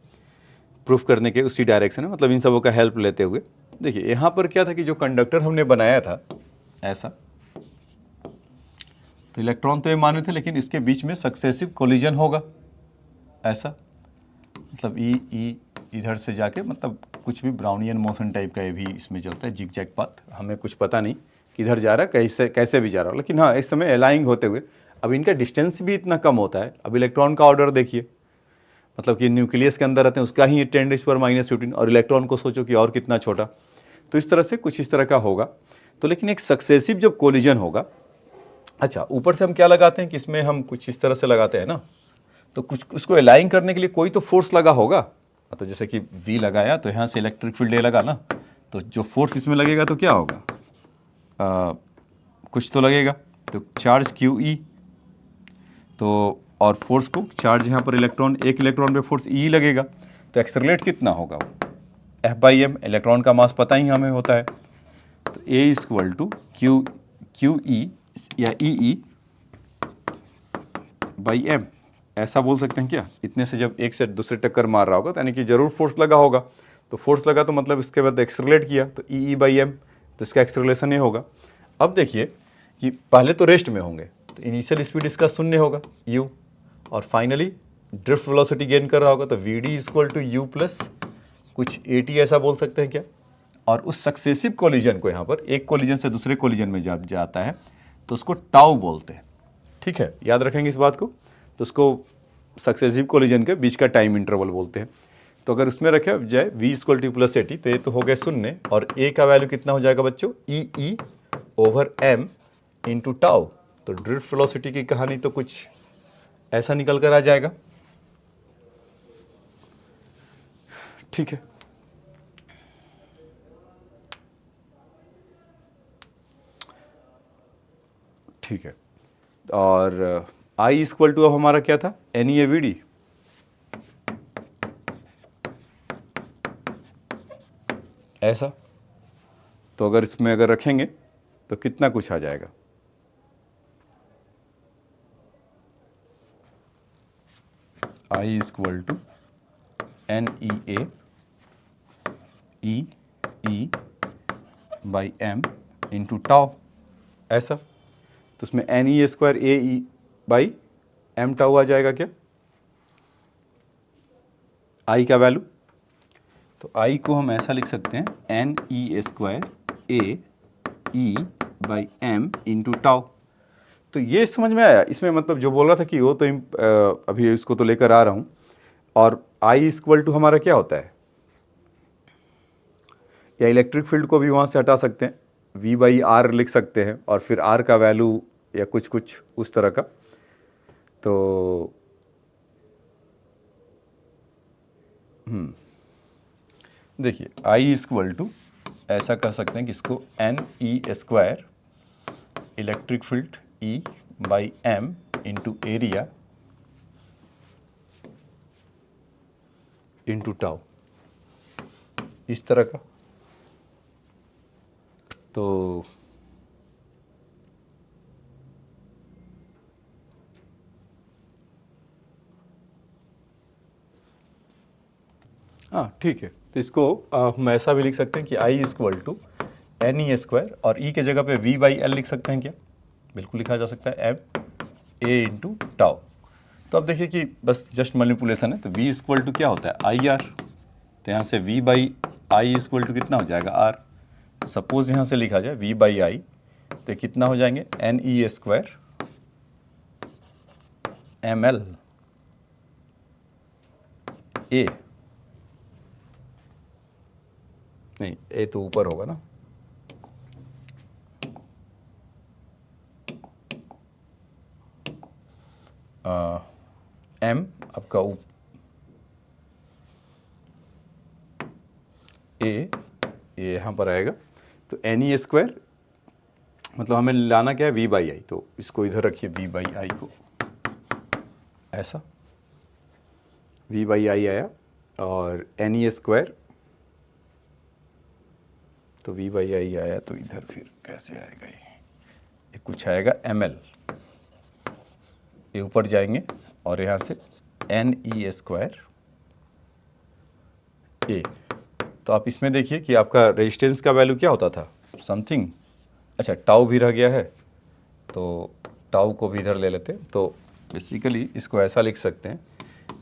प्रूफ करने के उसी डायरेक्शन में, मतलब इन सबों का हेल्प लेते हुए। देखिए यहाँ पर क्या था कि जो कंडक्टर हमने बनाया था ऐसा, तो इलेक्ट्रॉन तो ये माने थे, लेकिन इसके बीच में सक्सेसिव कोलिजन होगा, ऐसा, मतलब ई इधर से जाके, मतलब कुछ भी ब्राउनियन मोशन टाइप का ये भी इसमें चलता है, जिग जैग पाथ, हमें कुछ पता नहीं किधर जा रहा है, कैसे भी जा रहा हो, लेकिन हाँ इस समय अलाइंग होते हुए। अब इनका डिस्टेंस भी इतना कम होता है। अब इलेक्ट्रॉन का ऑर्डर देखिए, मतलब कि न्यूक्लियस के अंदर रहते हैं उसका ही 10⁻⁻15, और इलेक्ट्रॉन को सोचो कि और कितना छोटा। तो इस तरह से कुछ इस तरह का होगा। तो लेकिन एक सक्सेसिव जब कोलिजन होगा, अच्छा ऊपर से हम क्या लगाते हैं कि इसमें हम कुछ इस तरह से लगाते हैं ना, तो कुछ उसको अलाइन करने के लिए कोई तो फोर्स लगा होगा। तो जैसे कि V लगाया तो यहाँ से इलेक्ट्रिक फील्ड ए लगा ना, तो जो फोर्स इसमें लगेगा तो क्या होगा, कुछ तो लगेगा, तो चार्ज QE, तो और फोर्स को चार्ज यहाँ पर इलेक्ट्रॉन, एक इलेक्ट्रॉन पे फोर्स E लगेगा, तो एक्सेलरेट कितना होगा वो F/m, इलेक्ट्रॉन का मास पता ही हमें होता है। तो A इक्वल टू QE या EE बाई M, ऐसा बोल सकते हैं क्या। इतने से जब एक से दूसरे टक्कर मार रहा होगा तो यानी कि जरूर फोर्स लगा होगा, तो फोर्स लगा तो मतलब इसके बाद एक्सेलरेट किया तो EE बाई M, तो इसका एक्सेलरेशन ये होगा। अब देखिए कि पहले तो रेस्ट में होंगे, तो इनिशियल स्पीड इसका 0 होगा u, और फाइनली ड्रिफ्ट वेलोसिटी गेन कर रहा होगा, तो V D equal to U plus कुछ ए टी ऐसा बोल सकते हैं क्या। और उस सक्सेसिव कोलिजन को यहाँ पर एक कोलिजन से दूसरे कोलिजन में जब जाता है तो उसको टाउ बोलते हैं। ठीक है, याद रखेंगे इस बात को। तो उसको सक्सेसिव कोलिजन के बीच का टाइम इंटरवल बोलते हैं। तो अगर उसमें रखे जाए v equal two plus eighty, तो ये तो हो गया 0 और a का वैल्यू कितना हो जाएगा बच्चों, E over M into tau. तो ड्रिफ्ट वेलोसिटी की कहानी तो कुछ ऐसा निकल कर आ जाएगा। ठीक है, ठीक है। और I इक्वल टू अब हमारा क्या था, N E A V D. ऐसा, तो अगर इसमें अगर रखेंगे तो कितना कुछ आ जाएगा, I equal to N E by M into tau. ऐसा, तो उसमें N E square A E by M tau आ जाएगा क्या, आई का वैल्यू। तो आई को हम ऐसा लिख सकते हैं N E square A E by M into tau. तो ये समझ में आया, इसमें मतलब जो बोल रहा था कि वो तो अभी इसको तो लेकर आ रहा हूँ। और आई इक्वल टू हमारा क्या होता है, या इलेक्ट्रिक फील्ड को भी वहाँ से हटा सकते हैं, वी बाई आर लिख सकते हैं और फिर आर का वैल्यू या कुछ कुछ उस तरह का। तो देखिए आई इक्वल टू ऐसा कह सकते हैं कि इसको N E square electric field E by M into area into tau, इस तरह का। तो हाँ ठीक है, तो इसको हम ऐसा भी लिख सकते हैं कि I equal to N E square और ई के जगह पे वी बाई एल लिख सकते हैं क्या, बिल्कुल लिखा जा सकता है, एम ए इंटू टाउ। तो अब देखिए कि बस जस्ट मैनिपुलेशन है। तो v इक्वल टू क्या होता है, आई आर। तो यहाँ से v by I equal to कितना हो जाएगा, आर। सपोज यहाँ से लिखा जाए v बाई आई, तो कितना हो जाएंगे, N E square M L A, नहीं ए तो ऊपर होगा ना, एम आपका ए यहाँ पर आएगा। तो एन ई स्क्वायर मतलब हमें लाना क्या है, वी बाई आई। तो इसको इधर रखिए, वी बाई आई को ऐसा, वी बाई आई आया और एन ई स्क्वायर, तो वी बाई आई आया, तो इधर फिर कैसे आएगा ये कुछ आएगा एम एल, ये ऊपर जाएंगे और यहाँ से एन ई स्क्वायर ए। तो आप इसमें देखिए कि आपका रेजिस्टेंस का वैल्यू क्या होता था, समथिंग, अच्छा टाउ भी रह गया है, तो टाउ को भी इधर ले लेते हैं। तो बेसिकली इसको ऐसा लिख सकते हैं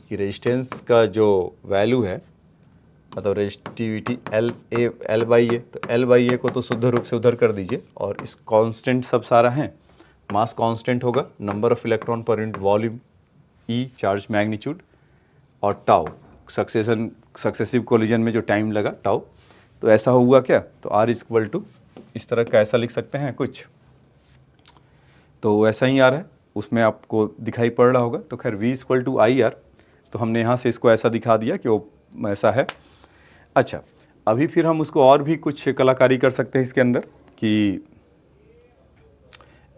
कि रेजिस्टेंस का जो वैल्यू है, मतलब रेजिस्टिविटी एल बाई ए, तो एल बाई ए को तो शुद्ध रूप से उधर कर दीजिए और इस कांस्टेंट सब सारा है, मास कांस्टेंट होगा, number of electron per unit volume E, charge magnitude, और टाउ सक्सेसिव कोलिजन में जो टाइम लगा टाउ। तो ऐसा हुआ क्या, तो आर इक्वल टू इस तरह का ऐसा लिख सकते हैं कुछ, तो ऐसा ही आ रहा है, उसमें आपको दिखाई पड़ रहा होगा। तो खैर V equal to I R, तो हमने यहाँ से इसको ऐसा दिखा दिया कि वो ऐसा है। अच्छा, अभी फिर हम उसको और भी कुछ कलाकारी कर सकते हैं इसके अंदर, कि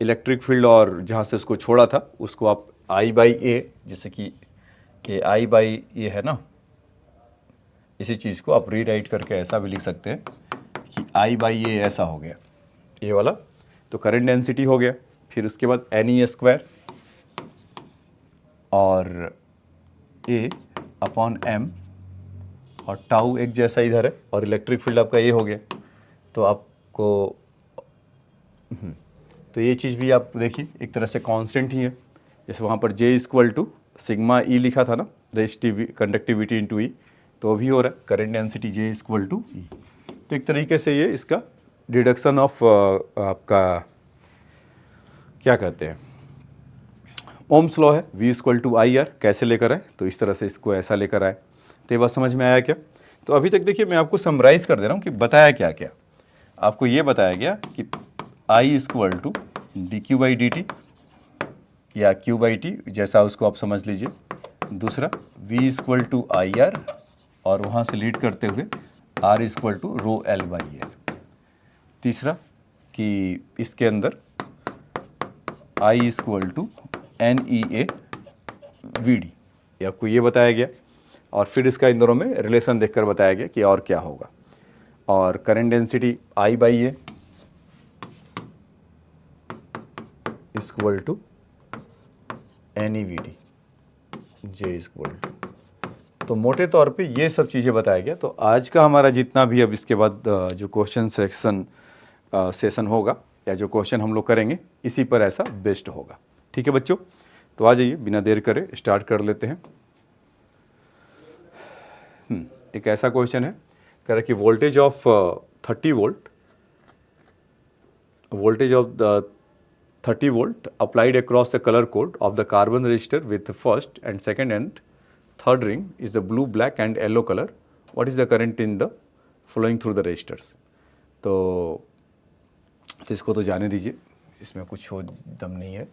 इलेक्ट्रिक फील्ड और जहाँ से उसको छोड़ा था उसको आप आई बाई ए, जैसे कि ये आई बाई ए है ना, इसी चीज़ को आप रीराइट करके ऐसा भी लिख सकते हैं कि आई बाई ए ऐसा हो गया, ये वाला। तो करंट डेंसिटी हो गया, फिर उसके बाद एन ई स्क्वायर और ए अपॉन एम और टाउ एक जैसा इधर है, और इलेक्ट्रिक फील्ड आपका ये हो गया। तो आपको तो ये चीज़ भी आप देखिए एक तरह से कांस्टेंट ही है, जैसे वहाँ पर जे इक्वल टू सिग्मा ई लिखा था ना, रेजिस्टिव कंडक्टिविटी इंटू ई, तो अभी हो रहा है current density J equal to E. तो एक तरीके से ये इसका डिडक्शन ऑफ आपका क्या कहते हैं ओम्स लॉ है, V equal to I R. कैसे लेकर आए, तो इस तरह से इसको ऐसा लेकर आए। तो ये बात समझ में आया क्या? तो अभी तक देखिए मैं आपको समराइज़ कर दे रहा हूँ कि बताया क्या क्या। आपको ये बताया गया कि I equal to D Q by D T या Q बाई टी, जैसा उसको आप समझ लीजिए। दूसरा V equal to I R, और वहाँ से लीड करते हुए R equal to rho L by L. तीसरा कि इसके अंदर I equal to N E A V D, ये आपको ये बताया गया। और फिर इसका इन दोनों में रिलेशन देखकर बताया गया कि और क्या होगा। और current density I by A equal to N E V D J equal to. तो मोटे तौर पे ये सब चीज़ें बताया गया। तो आज का हमारा जितना भी अब इसके बाद जो क्वेश्चन सेशन होगा या जो क्वेश्चन हम लोग करेंगे, इसी पर ऐसा बेस्ड होगा। ठीक है बच्चों, तो आ जाइए बिना देर करे स्टार्ट कर लेते हैं। एक ऐसा क्वेश्चन है, कह रहा कि voltage of 30 volt, voltage of 30 volt applied across the color code of the carbon resistor with the first and second and third ring is the blue, black and yellow color. What is the current in the flowing through the resistors? तो इसको तो जाने दीजिए, इसमें कुछ हो दम नहीं है।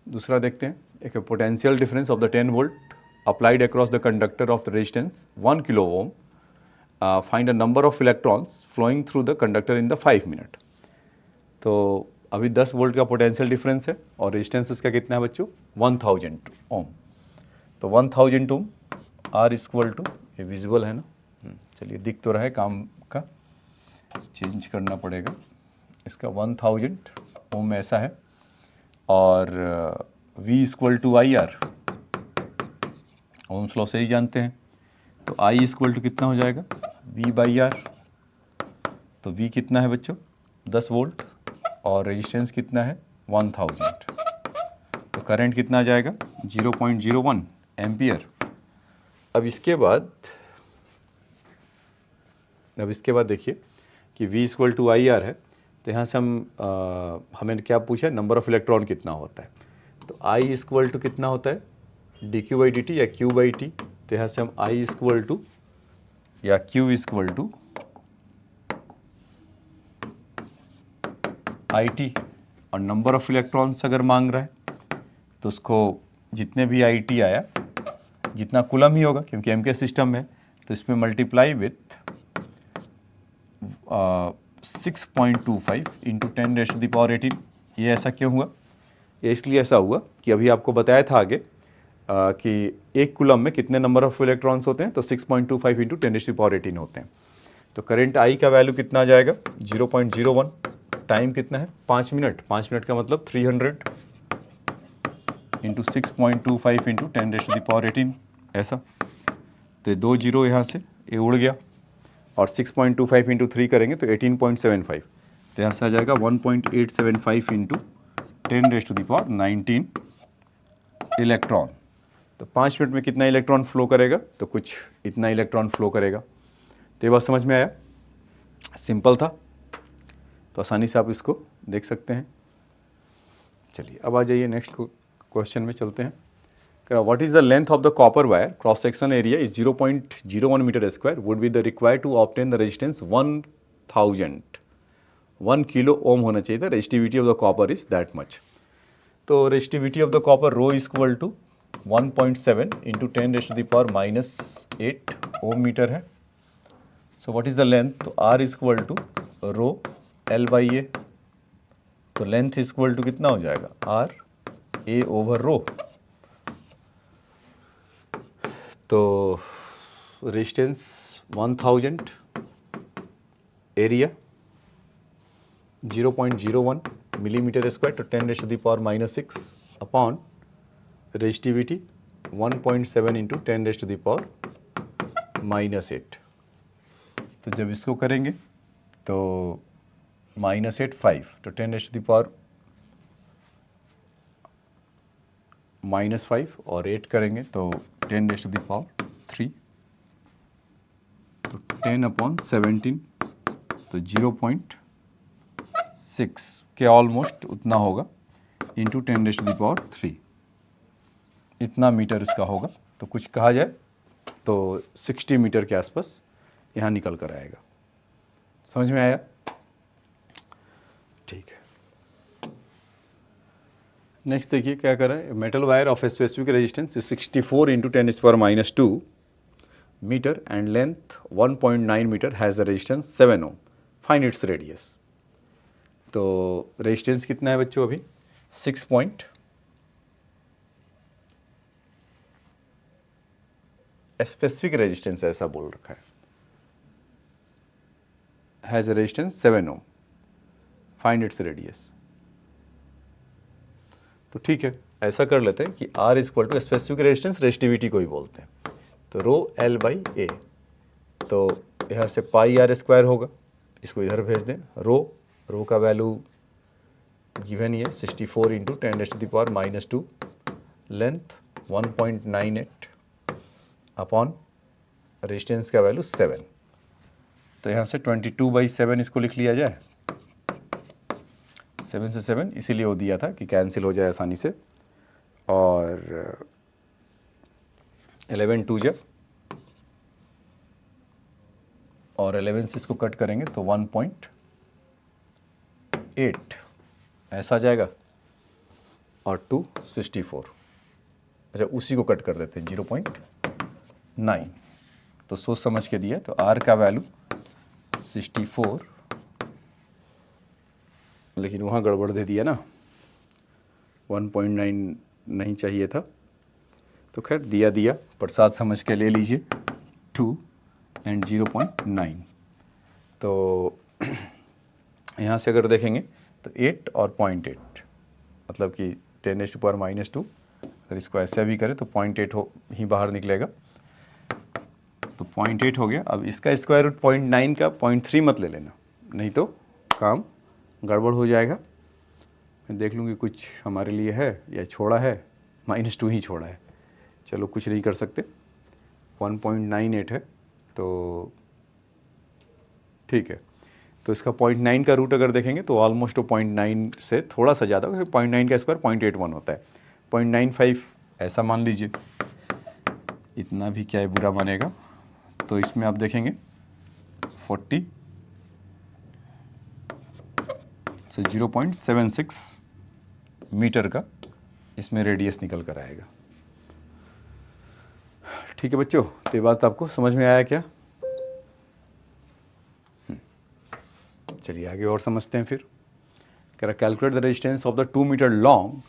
दूसरा देखते हैं, एक potential difference of the 10 volt applied across the conductor of the resistance 1 kilo ohm, find a number of electrons flowing through the conductor in the 5 minute. तो अभी 10 वोल्ट का पोटेंशियल डिफरेंस है और रेजिस्टेंस इसका कितना है बच्चों, 1000 ओम। तो 1000 ओम R इक्वल टू, ये विजिबल है ना, चलिए दिख तो रहा है, काम का चेंज करना पड़ेगा इसका। 1000 ओम ऐसा है, और V equal to I R, Ohm's law से ही जानते हैं। तो I इक्वल टू कितना हो जाएगा, V बाई आर। तो V कितना है बच्चों, 10 वोल्ट, और रेजिस्टेंस कितना है 1000। तो करंट कितना आ जाएगा 0.01 एम्पियर। अब इसके बाद देखिए कि V equal to I R है, तो यहाँ से हमें क्या पूछा है, नंबर ऑफ इलेक्ट्रॉन कितना होता है। तो I इक्वल टू कितना होता है, D Q by D T या Q बाई टी। तो यहाँ से हम I इक्वल टू या Q equal to I T, और नंबर ऑफ इलेक्ट्रॉन्स अगर मांग रहा है तो उसको जितने भी आई टी आया, जितना कूलम ही होगा क्योंकि एम के सिस्टम है, तो इसमें मल्टीप्लाई विथ 6.25 इंटू 10⁻18। ये ऐसा क्यों हुआ, ये इसलिए ऐसा हुआ कि अभी आपको बताया था आगे कि एक कूलम में कितने नंबर ऑफ इलेक्ट्रॉन्स होते हैं, तो 6.25 इंटू 10⁻18 होते हैं। तो करंट आई का वैल्यू कितना आ जाएगा 0.01, टाइम कितना है 5 मिनट, 5 मिनट का मतलब 300 इंटू 6.25 इंटू 10⁻18 ऐसा। तो ये 2 जीरो यहाँ से ये उड़ गया, और 6.25 इंटू 3 करेंगे तो 18.75। तो यहाँ से आ जाएगा 1.875 इंटू 10⁻19 इलेक्ट्रॉन। तो 5 मिनट में कितना इलेक्ट्रॉन फ्लो करेगा, तो कुछ इतना इलेक्ट्रॉन फ्लो करेगा। तो ये बात समझ में आया, सिंपल था, तो आसानी से आप इसको देख सकते हैं। चलिए अब आ जाइए नेक्स्ट क्वेश्चन में चलते हैं। What is the length of the copper wire, cross section area is 0.01 metre square, would be the required to obtain the resistance 1000, 1 kilo ohm होना चाहिए था। Resistivity of the copper is that much. तो resistivity of the copper rho equal to 1.7 into 10⁻⁻8 ohm metre है। So what is the length, तो R equal to rho L by A. तो लेंथ इक्वल टू कितना हो जाएगा R ए ओवर रो। तो रेजिस्टेंस 1000, एरिया 0.01 मिलीमीटर स्क्वायर, तो 10⁻⁻6 अपॉन रेजिस्टिविटी 1.7 इंटू 10⁻⁻8। तो जब इसको करेंगे तो -8 5, तो 10⁻⁻ -5 और 8 करेंगे तो 10⁻³ तो 10/17 तो 0.6 के ऑलमोस्ट उतना होगा इंटू 10⁻³ इतना मीटर इसका होगा। तो कुछ कहा जाए तो 60 मीटर के आसपास यहाँ निकल कर आएगा। समझ में आया? ठीक है। नेक्स्ट देखिए क्या कर रहा है। Metal wire of specific resistance 64 into 10⁻² metre and length 1.9 metre has a resistance 7 ohm. Find its radius. तो रेजिस्टेंस कितना है बच्चों अभी? 6 पॉइंट स्पेसिफिक रेजिस्टेंस ऐसा बोल रखा है, has a resistance 7 ohm. Find its radius. तो ठीक है, ऐसा कर लेते हैं कि R equal to specific resistance resistivity को ही बोलते हैं, तो ρL/A। तो यहाँ से πr² होगा, इसको इधर भेज दें। रो का वैल्यू गिवन ही है 64 इंटू 10⁻², लेंथ 1.98 अपॉन रेजिस्टेंस का वैल्यू 7। तो यहाँ से 22/7 इसको लिख लिया जाए। 7 से 7 इसीलिए वो दिया था कि कैंसिल हो जाए आसानी से। और 11 2 जब और 11 से इसको कट करेंगे तो 1.8 ऐसा जाएगा और 2 64। अच्छा, उसी को कट कर देते हैं 0.9। तो सोच समझ के दिया। तो R का वैल्यू 64, लेकिन वहाँ गड़बड़ दे दिया ना, 1.9 नहीं चाहिए था। तो खैर दिया प्रसाद समझ के ले लीजिए। 2 एंड 0.9। तो यहाँ से अगर देखेंगे तो 8 और 0.8 मतलब कि 10⁻²। अगर इसको ऐसे भी करें तो 0.8 हो ही बाहर निकलेगा। तो 0.8 हो गया। अब इसका स्क्वायर रूट 0.9 का 0.3 मत ले लेना, नहीं तो काम गड़बड़ हो जाएगा। मैं देख लूँगी कुछ हमारे लिए है या छोड़ा है। -2 ही छोड़ा है, चलो कुछ नहीं कर सकते। 1.98 है तो ठीक है। तो इसका 0.9 का रूट अगर देखेंगे तो ऑलमोस्ट 0.9 से थोड़ा सा ज़्यादा, 0.9 का स्क्वायर 0.81 होता है। 0.95 ऐसा मान लीजिए, इतना भी क्या है बुरा मानेगा। तो इसमें आप देखेंगे 40 से 0.76 मीटर का इसमें रेडियस निकल कर आएगा। ठीक है बच्चों, तो ये बात आपको समझ में आया क्या? चलिए आगे और समझते हैं फिर। कह रहा calculate the resistance of the 2 metre long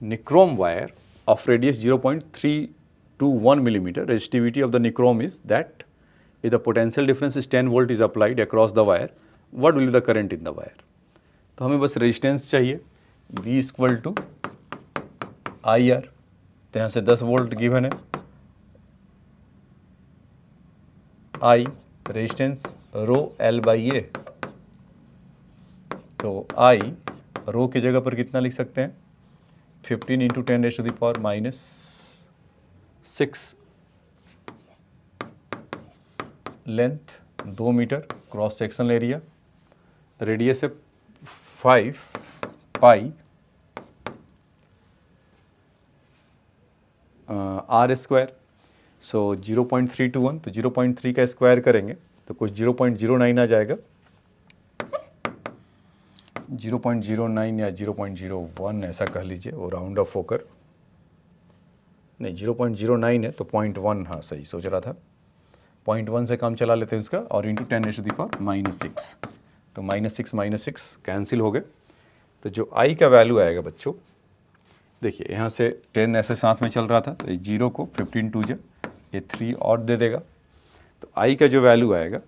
nichrome wire of radius 0.321 millimeter. Resistivity of the nichrome is that if the potential difference is 10 volt is applied across the wire, what will be the current in the wire? तो हमें बस रेजिस्टेंस चाहिए। V इक्वल टू IR, तो यहाँ से 10 वोल्ट गिवन है। I रेजिस्टेंस ρL/A, तो I रो की जगह पर कितना लिख सकते हैं? 15 into 10⁻⁻6, length 2 metre, cross sectional area, radius है 5 पाई R²। सो 0.321, तो 0.3 का स्क्वायर करेंगे तो कुछ 0.09 आ जाएगा। 0.09 या 0.01 ऐसा कह लीजिए, वो राउंड ऑफ होकर। नहीं, 0.09 है तो 0.1, हाँ सही सोच रहा था। 0.1 से काम चला लेते हैं इसका, और इंटू 10⁻⁻6, तो -6 कैंसिल हो गए। तो जो I का वैल्यू आएगा बच्चों, देखिए यहाँ से 10 ऐसे साथ में चल रहा था, तो 0 को 15 2 जा, ये 3 और दे देगा। तो I का जो वैल्यू आएगा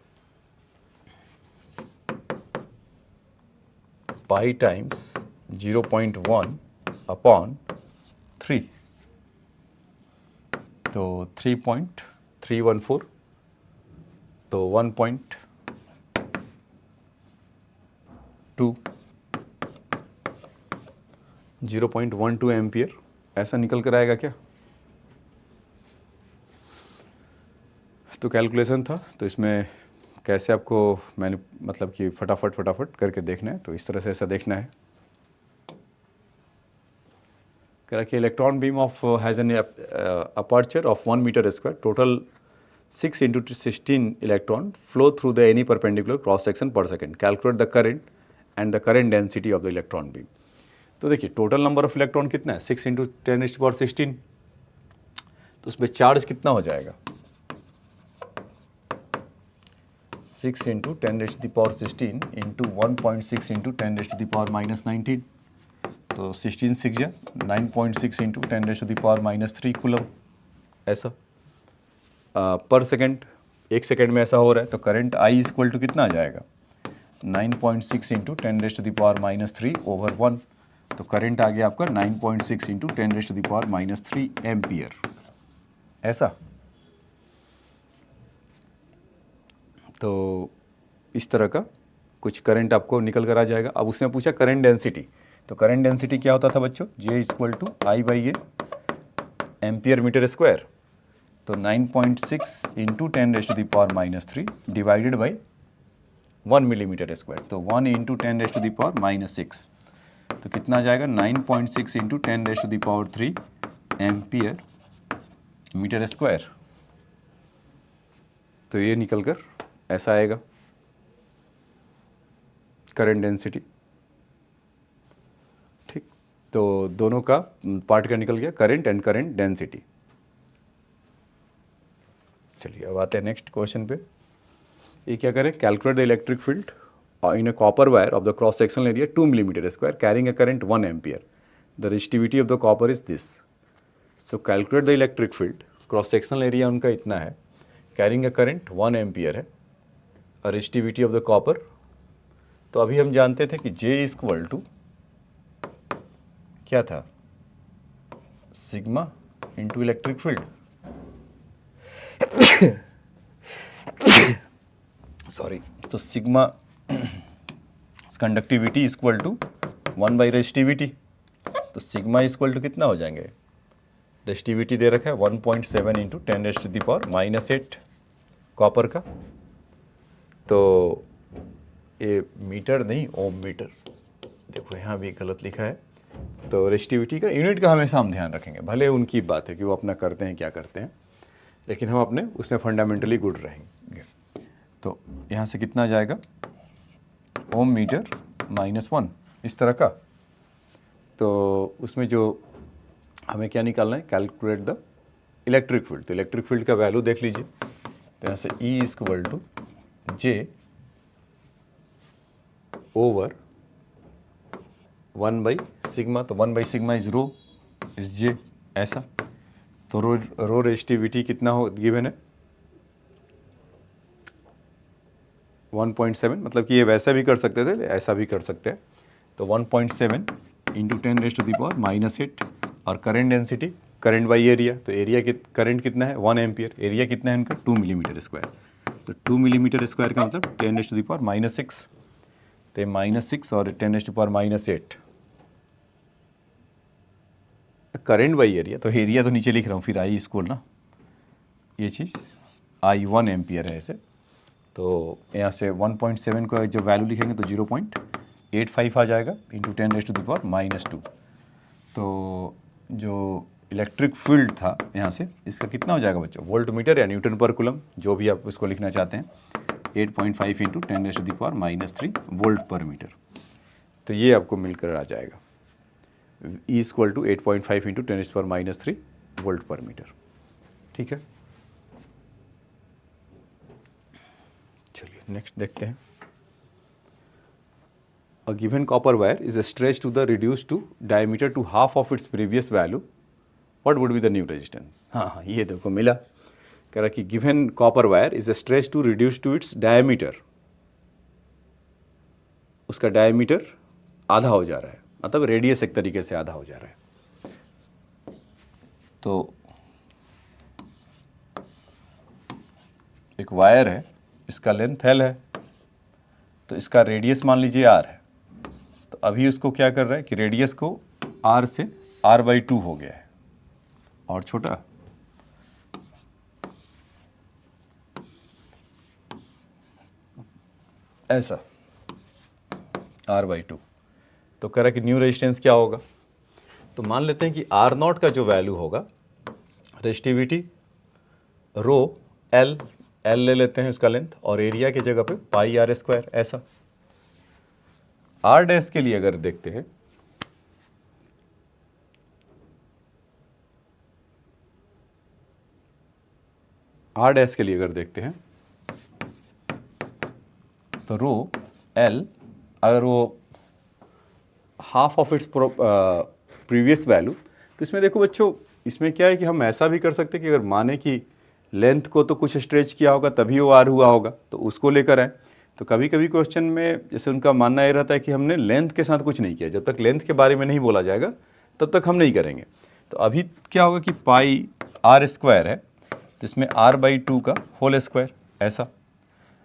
पाई टाइम्स 0.1 अपॉन 3, तो 3.314, तो 1.2 0.12 एम्पियर ऐसा निकल कर आएगा क्या? तो कैलकुलेशन था, तो इसमें कैसे आपको मैंने मतलब कि फटाफट करके देखना है, तो इस तरह से ऐसा देखना है। कह रहा कि electron beam of has an aperture of 1 metre square, total 6 × 16 electron flow through the any perpendicular cross section per second, calculate the current and the current density of the electron beam. तो देखिए टोटल नंबर ऑफ इलेक्ट्रॉन कितना है, 6 × 10⁻16, तो उसमें चार्ज कितना हो जाएगा, 6 × 10⁻16 इंटू 1.6 × 10⁻−19, तो 16 6 या 9.6 × 10⁻−3 कूलम ऐसा पर सेकेंड, एक सेकेंड में ऐसा हो रहा है। तो करंट आई इक्वल टू कितना आ जाएगा, 9.6 × 10⁻−3/1, तो करंट आ गया आपका 9.6 × 10⁻−3 एम्पियर ऐसा। तो इस तरह का कुछ करंट आपको निकल कर आ जाएगा। अब उसने पूछा करंट डेंसिटी, तो करंट डेंसिटी क्या होता था बच्चों, J = I/A ampere metre square, तो 9.6 × 10⁻³ डिवाइडेड बाई 1 मिलीमीटर स्क्वायर, तो 1 × 10⁻6, तो कितना आ जाएगा 9.6 × 10⁻³ एम्पियर मीटर स्क्वायर। तो ये निकल कर ऐसा आएगा करंट डेंसिटी। ठीक, तो दोनों का पार्ट का निकल गया, करंट एंड करंट डेंसिटी। चलिए अब आते हैं नेक्स्ट क्वेश्चन पे। ये क्या करें, calculate the electric field in a copper wire of the cross sectional area 2 millimetre square carrying a current 1 ampere, the resistivity of the copper is this. So calculate the electric field, cross sectional area उनका इतना है, कैरिंग अ करंट 1 एम्पियर है, और रेजिस्टिविटी ऑफ द कॉपर, तो अभी हम जानते थे कि J = क्या था, sigma into electric field, sorry, तो सिग्मा कंडक्टिविटी इक्वल टू 1/रेजिस्टिविटी, तो सिग्मा इक्वल टू कितना हो जाएंगे, रेजिस्टिविटी दे रखा है 1.7 × 10⁻⁻8 कॉपर का, तो ये मीटर नहीं ओम मीटर, देखो यहाँ भी गलत लिखा है। तो रेजिस्टिविटी का यूनिट का हमेशा हम ध्यान रखेंगे, भले उनकी बात है कि वो अपना करते हैं क्या करते हैं, लेकिन हम अपने उसमें फंडामेंटली गुड रहेंगे। तो यहाँ से कितना जाएगा, ओम मीटर -1 इस तरह का। तो उसमें जो हमें क्या निकालना है, कैलकुलेट द इलेक्ट्रिक फील्ड, तो इलेक्ट्रिक फील्ड का वैल्यू देख लीजिए। तो यहाँ से E = J ओवर 1/σ, तो 1/σ इज रो इज J ऐसा। तो रो रेजिस्टिविटी कितना हो गिवन है 1.7, मतलब कि ये वैसा भी कर सकते थे, ऐसा भी कर सकते हैं। तो 1.7 × 10⁻⁻8, और current density current by area, तो एरिया करंट कितना है 1 एम्पियर, एरिया कितना है इनका 2 मिलीमीटर स्क्वायर, तो 2 मिलीमीटर स्क्वायर का मतलब 10⁻⁻6, तो -6 और 10⁻⁻8 करंट बाई एरिया, तो एरिया तो नीचे लिख रहा हूँ, फिर आई स्क्वायर ना, ये चीज़ I1 एम्पियर है ऐसे। तो यहाँ से 1.7 का जो वैल्यू लिखेंगे तो 0.85 आ जाएगा इंटू 10⁻⁻²। तो जो इलेक्ट्रिक फील्ड था यहाँ से, इसका कितना हो जाएगा बच्चों, वोल्ट मीटर या न्यूटन पर कूलम, जो भी आप उसको लिखना चाहते हैं, 8.5 × 10⁻³ वोल्ट पर मीटर। तो ये आपको मिलकर आ जाएगा E = 8.5 × 10⁻³ वोल्ट पर मीटर। ठीक है, चलिए नेक्स्ट देखते हैं। A given copper wire is stretched to the reduced to diameter to half of its previous value. What would be the new resistance? हाँ, ये देखो मिला, कह रहा कि given copper wire is stretched to reduce to its diameter, उसका diameter आधा हो जा रहा है, मतलब रेडियस एक तरीके से आधा हो जा रहा है। तो एक वायर है, इसका लेंथ L है, तो इसका रेडियस मान लीजिए R है। तो अभी उसको क्या कर रहा है कि रेडियस को R से R/2 हो गया है, और छोटा, ऐसा R/2। तो कह रहा है कि न्यू रेजिस्टेंस क्या होगा। तो मान लेते हैं कि R0 का जो वैल्यू होगा, रेजिस्टिविटी रो L ले लेते हैं उसका लेंथ, और एरिया की जगह पे पाई R²। ऐसा R डैश के लिए अगर देखते हैं, R डैश के लिए अगर देखते हैं तो रो L अगर वो half of its previous value, तो इसमें देखो बच्चों, इसमें क्या है कि हम ऐसा भी कर सकते हैं कि अगर माने कि लेंथ को तो कुछ स्ट्रेच किया होगा तभी वो R हुआ होगा, तो उसको लेकर आए। तो कभी कभी क्वेश्चन में जैसे उनका मानना ये रहता है कि हमने लेंथ के साथ कुछ नहीं किया, जब तक लेंथ के बारे में नहीं बोला जाएगा तब तक हम नहीं करेंगे। तो अभी क्या होगा कि पाई R² है, जिसमें R/2 का होल स्क्वायर, ऐसा।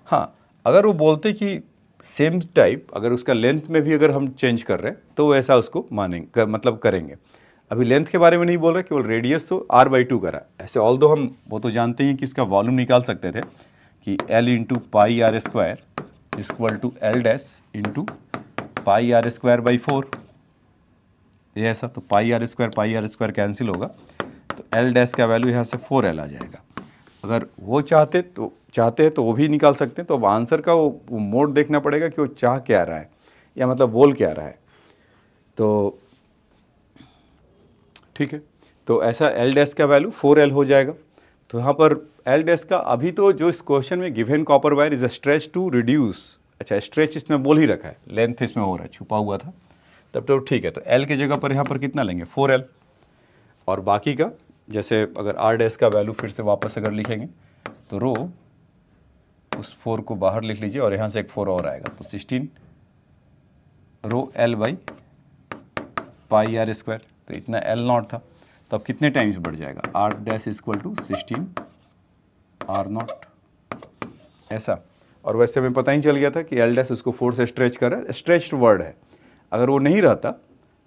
हाँ, अगर वो बोलते कि सेम टाइप अगर उसका लेंथ में भी अगर हम चेंज कर रहे हैं तो वो ऐसा उसको मानेंगे, मतलब करेंगे। अभी लेंथ के बारे में नहीं बोल रहे, केवल रेडियस तो R/2 करा। ऐसे ऑल दो हम वो तो जानते हैं कि इसका वॉल्यूम निकाल सकते थे कि L into pi R² equal to L dash into pi R²/4, ये ऐसा। तो पाई R² कैंसिल होगा, तो L डैश का वैल्यू यहाँ से 4L आ जाएगा। अगर वो चाहते हैं तो वो भी निकाल सकते हैं। तो अब आंसर का वो मोड देखना पड़ेगा कि वो चाह क्या रहा है, या मतलब बोल क्या रहा है। तो ठीक है, तो ऐसा L डैश का वैल्यू 4L हो जाएगा। तो यहाँ पर L डैश का अभी तो जो इस क्वेश्चन में given copper wire is stretch to reduce, अच्छा स्ट्रेच इसमें बोल ही रखा है, लेंथ इसमें हो रहा है, छुपा हुआ था तब तो ठीक है। तो L की जगह पर यहाँ पर कितना लेंगे, 4L। और बाकी का जैसे अगर R डैश का वैल्यू फिर से वापस अगर लिखेंगे तो रो उस 4 को बाहर लिख लीजिए और यहाँ से एक 4 और आएगा, तो 16 रो L/पाई R²। तो इतना L0 था, तो अब कितने टाइम्स बढ़ जाएगा, R dash equal to 16 R0, ऐसा। और वैसे हमें पता ही चल गया था कि L डैश उसको 4 से स्ट्रेच कर रहा है, स्ट्रेच्ड वर्ड है। अगर वो नहीं रहता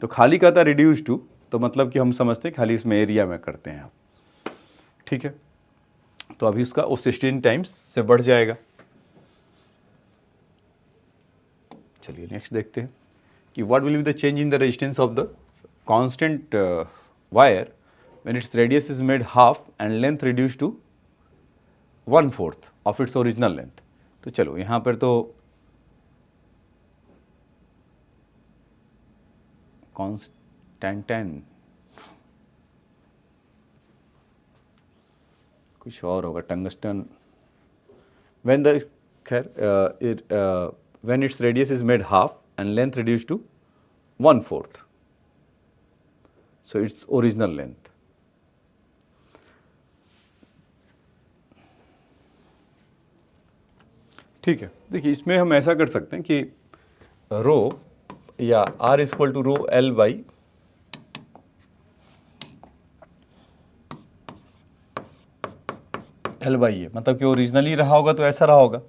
तो खाली कहता रिड्यूस टू, तो मतलब कि हम समझते हैं खाली इसमें एरिया में करते हैं आप, ठीक है। तो अभी उसका वो 16 टाइम्स से बढ़ जाएगा। चलिए नेक्स्ट देखते हैं कि what will be the change in the resistance of the constant wire when its radius is made half and length reduce to 1/4 of its original length. तो चलो यहाँ पर तो कांस्टेंट कुछ और होगा, टंगस्टन। व्हेन द खैर when its radius is made half and length reduced to 1/4, so its original length। ठीक है, देखिए इसमें हम ऐसा कर सकते हैं कि रो या R equal to rho L/, L/, मतलब कि ओरिजिनली रहा होगा तो ऐसा रहा होगा।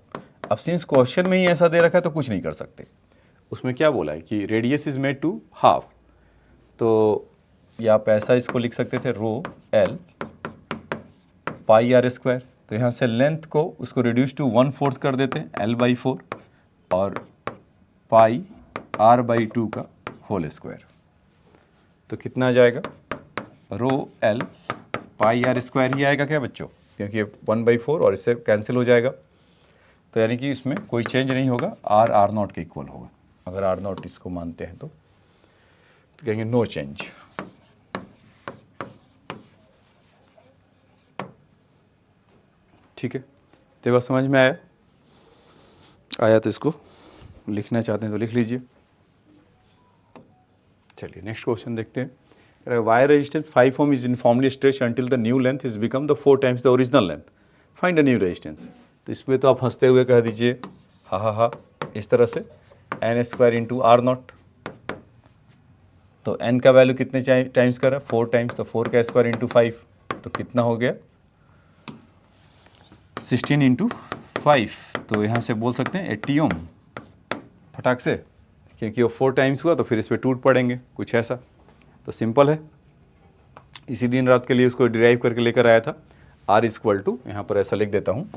अब सिंस क्वेश्चन में ही ऐसा दे रखा है तो कुछ नहीं कर सकते। उसमें क्या बोला है कि radius is made to half, तो या आप ऐसा इसको लिख सकते थे रो L पाई R²। तो यहाँ से लेंथ को उसको रिड्यूस टू 1/4 कर देते हैं, L/4 और पाई R/2 का होल स्क्वायर। तो कितना आ जाएगा, रो L पाई R² ही आएगा क्या बच्चों, क्योंकि 1/4 और इससे कैंसिल हो जाएगा। तो यानी कि इसमें कोई चेंज नहीं होगा, R R0 के इक्वल होगा। अगर R0 इसको मानते हैं तो कहेंगे नो चेंज। ठीक है, तो बात समझ में आया तो इसको लिखना चाहते हैं तो लिख लीजिए। चलिए नेक्स्ट क्वेश्चन देखते हैं। Wire resistance 5 ohm is uniformly stretched until the new length is become the 4 times the original length, find the new resistance. तो इसमें तो आप हंसते हुए कह दीजिए हा इस तरह से n² इंटू R0। तो n का वैल्यू कितने टाइम्स का रहा, 4 टाइम्स, तो 4 का स्क्वायर इंटू 5, तो कितना हो गया 16 इंटू 5। तो यहाँ से बोल सकते हैं 80 ओम फटाक से, क्योंकि वो 4 टाइम्स हुआ तो फिर इस पर टूट पड़ेंगे, कुछ ऐसा। तो सिंपल है, इसी दिन रात के लिए उसको डिराइव करके लेकर आया था। R इक्वल टू, यहाँ पर ऐसा लिख देता हूँ,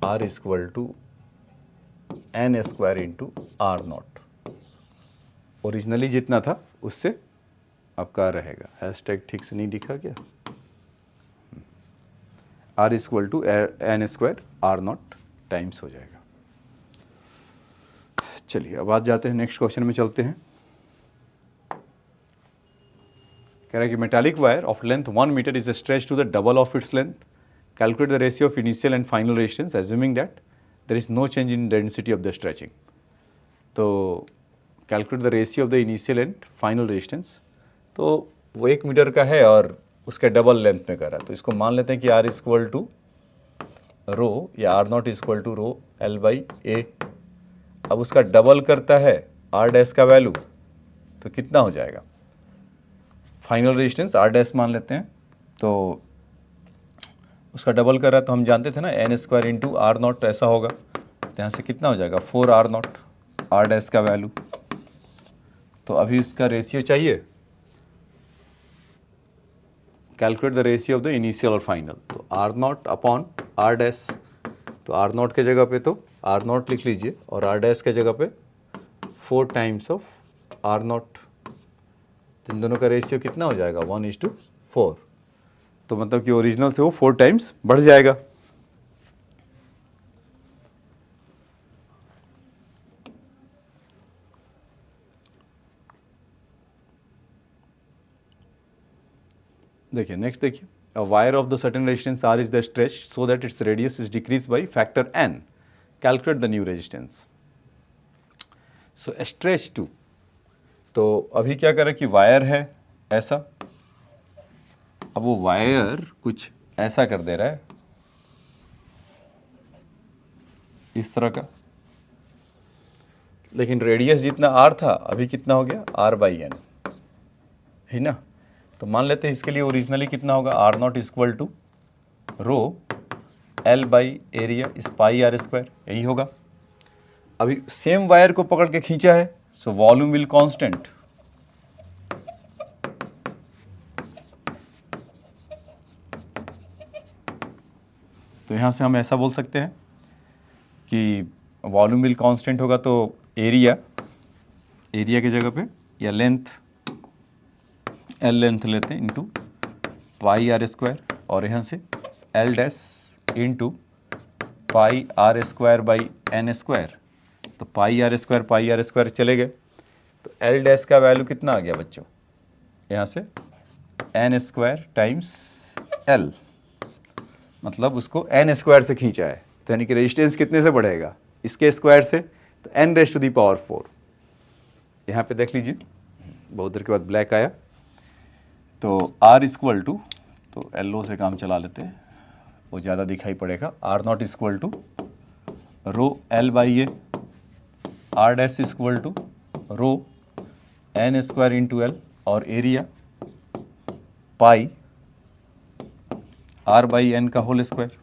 R equal to N square into R not. Originally जितना था उससे आपका रहेगा। हैशटैग ठीक से नहीं दिखा क्या? R equal to N square R not times हो जाएगा। चलिए अब आज जाते हैं नेक्स्ट क्वेश्चन में चलते हैं। कह रहा है कि metallic wire of length 1 metre is stretch to the double of its length, calculate the ratio of initial and final resistance assuming that there is no change in density of the stretching. तो calculate the ratio of the initial and final resistance, तो वो 1 मीटर का है और उसका डबल लेंथ में कर रहा है। तो इसको मान लेते हैं कि R इक्वल टू रो या R not equal to rho L by A. अब उसका डबल करता है R डैश का वैल्यू, तो कितना हो जाएगा? फाइनल रेजिस्टेंस R डैश मान लेते हैं, तो उसका डबल कर रहा है, तो हम जानते थे ना N square into R not ऐसा होगा। तो यहाँ से कितना हो जाएगा? 4R नॉट R डैश का वैल्यू। तो अभी इसका रेशियो चाहिए, calculate the ratio of the initial और फाइनल। तो R not upon R dash, तो R नॉट के जगह पे तो R नॉट लिख लीजिए और R डैश के जगह पे 4 टाइम्स ऑफ R नॉट। इन दोनों का रेशियो कितना हो जाएगा? 1:4। तो मतलब कि ओरिजिनल से वो 4 टाइम्स बढ़ जाएगा। देखिए नेक्स्ट देखिए, a wire of the certain resistance R is the stretch so that its radius is decrease by factor n, calculate the new resistance. So stretch to, तो अभी क्या करें कि वायर है ऐसा, अब वो वायर कुछ ऐसा कर दे रहा है इस तरह का, लेकिन रेडियस जितना R था अभी कितना हो गया? R बाई एन, है ना। तो मान लेते हैं इसके लिए ओरिजिनली कितना होगा? R not equal to rho L by area is pi R square, यही होगा। अभी सेम वायर को पकड़ के खींचा है, सो वॉल्यूम विल कांस्टेंट। तो यहाँ से हम ऐसा बोल सकते हैं कि वॉल्यूम विल कांस्टेंट होगा, तो एरिया की जगह पे या लेंथ L लेंथ लेते हैं इंटू पाई R स्क्वायर, और यहाँ से L dash into pi R square by N square. तो पाई R स्क्वायर चले गए, तो L डैश का वैल्यू कितना आ गया बच्चों? यहाँ से एन स्क्वायर टाइम्स L, मतलब उसको एन स्क्वायर से खींचा है, तो यानी कि रेजिस्टेंस कितने से बढ़ेगा? इसके स्क्वायर से, तो n raise to the power 4। यहाँ पे देख लीजिए, बहुत देर के बाद ब्लैक आया, तो R इक्वल टू, तो LO से काम चला लेते हैं, वो ज़्यादा दिखाई पड़ेगा। R not equal to rho L by A, R dash equal to rho N square into L, और area pi R by N का होल स्क्वायर।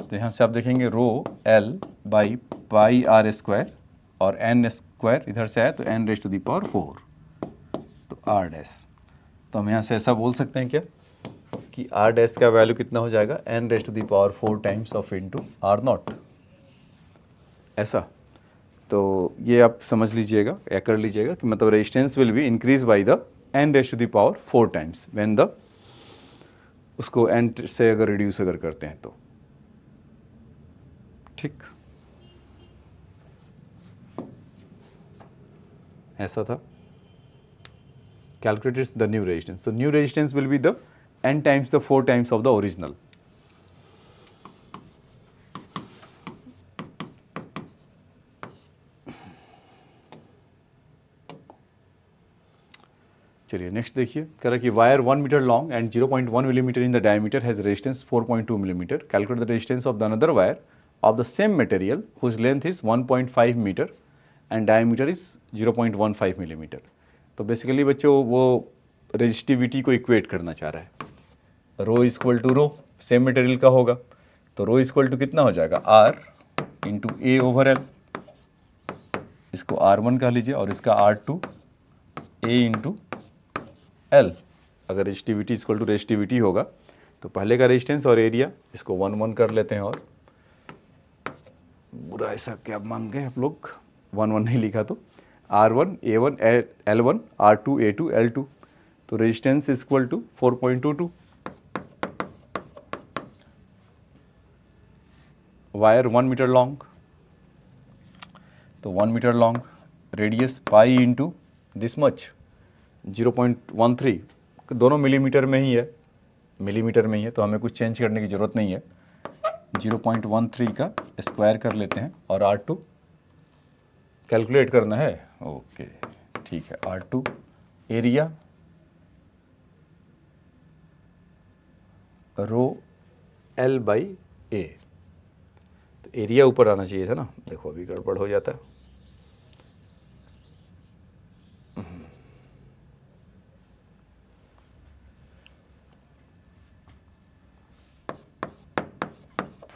तो यहाँ से आप देखेंगे rho L by pi R square और एन स्क्वायर इधर से आया, तो n raise to the power 4, तो R डैश। तो हम यहाँ से ऐसा बोल सकते हैं क्या कि R डैश का वैल्यू कितना हो जाएगा? n raise to the power 4 times of into R not, ऐसा। तो ये आप समझ लीजिएगा या कर लीजिएगा कि मतलब resistance will be increase by the n raise to the power 4 times when the, उसको n से अगर रिड्यूस अगर करते हैं तो, ठीक, ऐसा था। Calculate the new resistance. So new resistance will be the n times the 4 times of the original. चलिए नेक्स्ट देखिए, कह रहा है कि wire 1 metre long and 0.1 millimetre in the diameter has resistance 4.2 millimetre, calculate the resistance of the another wire of the same material whose length is 1.5 metre and diameter is 0.15 millimetre. तो बेसिकली बच्चों वो रेजिस्टिविटी को इक्वेट करना चाह रहा है। Rho equal to rho same material का होगा, तो रो इक्वल टू कितना हो जाएगा? R इंटू ए ओवर L, इसको R1 कह लीजिए और इसका R2 A इंटू L, अगर रेजिस्टिविटी इक्वल टू रेजिस्टिविटी होगा तो पहले का रेजिस्टेंस और एरिया इसको 1 1 कर लेते हैं, और बुरा ऐसा क्या मान गए आप लोग, 1 1 नहीं लिखा तो R1 A1 L1 R2 A2 L2, तो resistance equal to 4.22, wire 1 metre long, तो 1 metre long, radius pi into this much 0.13, दोनों मिलीमीटर में ही है, मिलीमीटर में ही है, तो हमें कुछ चेंज करने की ज़रूरत नहीं है। 0.13 का स्क्वायर कर लेते हैं, और R2 कैलकुलेट करना है, ओके ठीक है। R2 area rho L by A, तो एरिया ऊपर आना चाहिए था ना, देखो अभी गड़बड़ हो जाता है।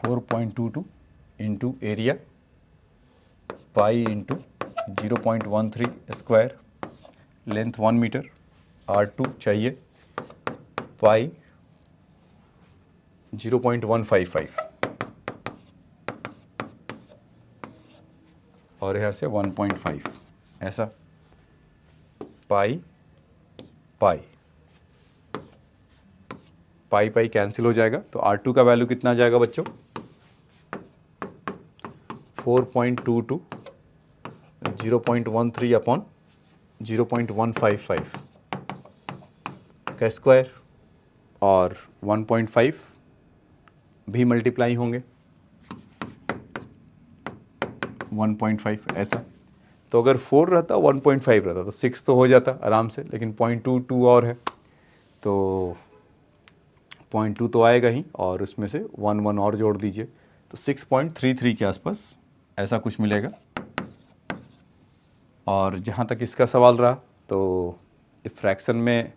Four 4.22 into area pi into 0.13 square, length 1 metre, R2 चाहिए पाई 0.155, और यहाँ से 1.5, ऐसा पाई पाई पाई पाई कैंसिल हो जाएगा, तो R2 का वैल्यू कितना आ जाएगा बच्चों, 4.22 0.13 अपॉन 0.155 का स्क्वायर, और 1.5 भी मल्टीप्लाई होंगे 1.5 ऐसा, तो अगर 4 रहता 1.5 रहता तो 6 तो हो जाता आराम से, लेकिन 0.22 और है, तो 0.2 तो आएगा ही, और उसमें से 1 1 और जोड़ दीजिए, तो 6.33 के आसपास ऐसा कुछ मिलेगा। और जहाँ तक इसका सवाल रहा, तो फ्रैक्शन में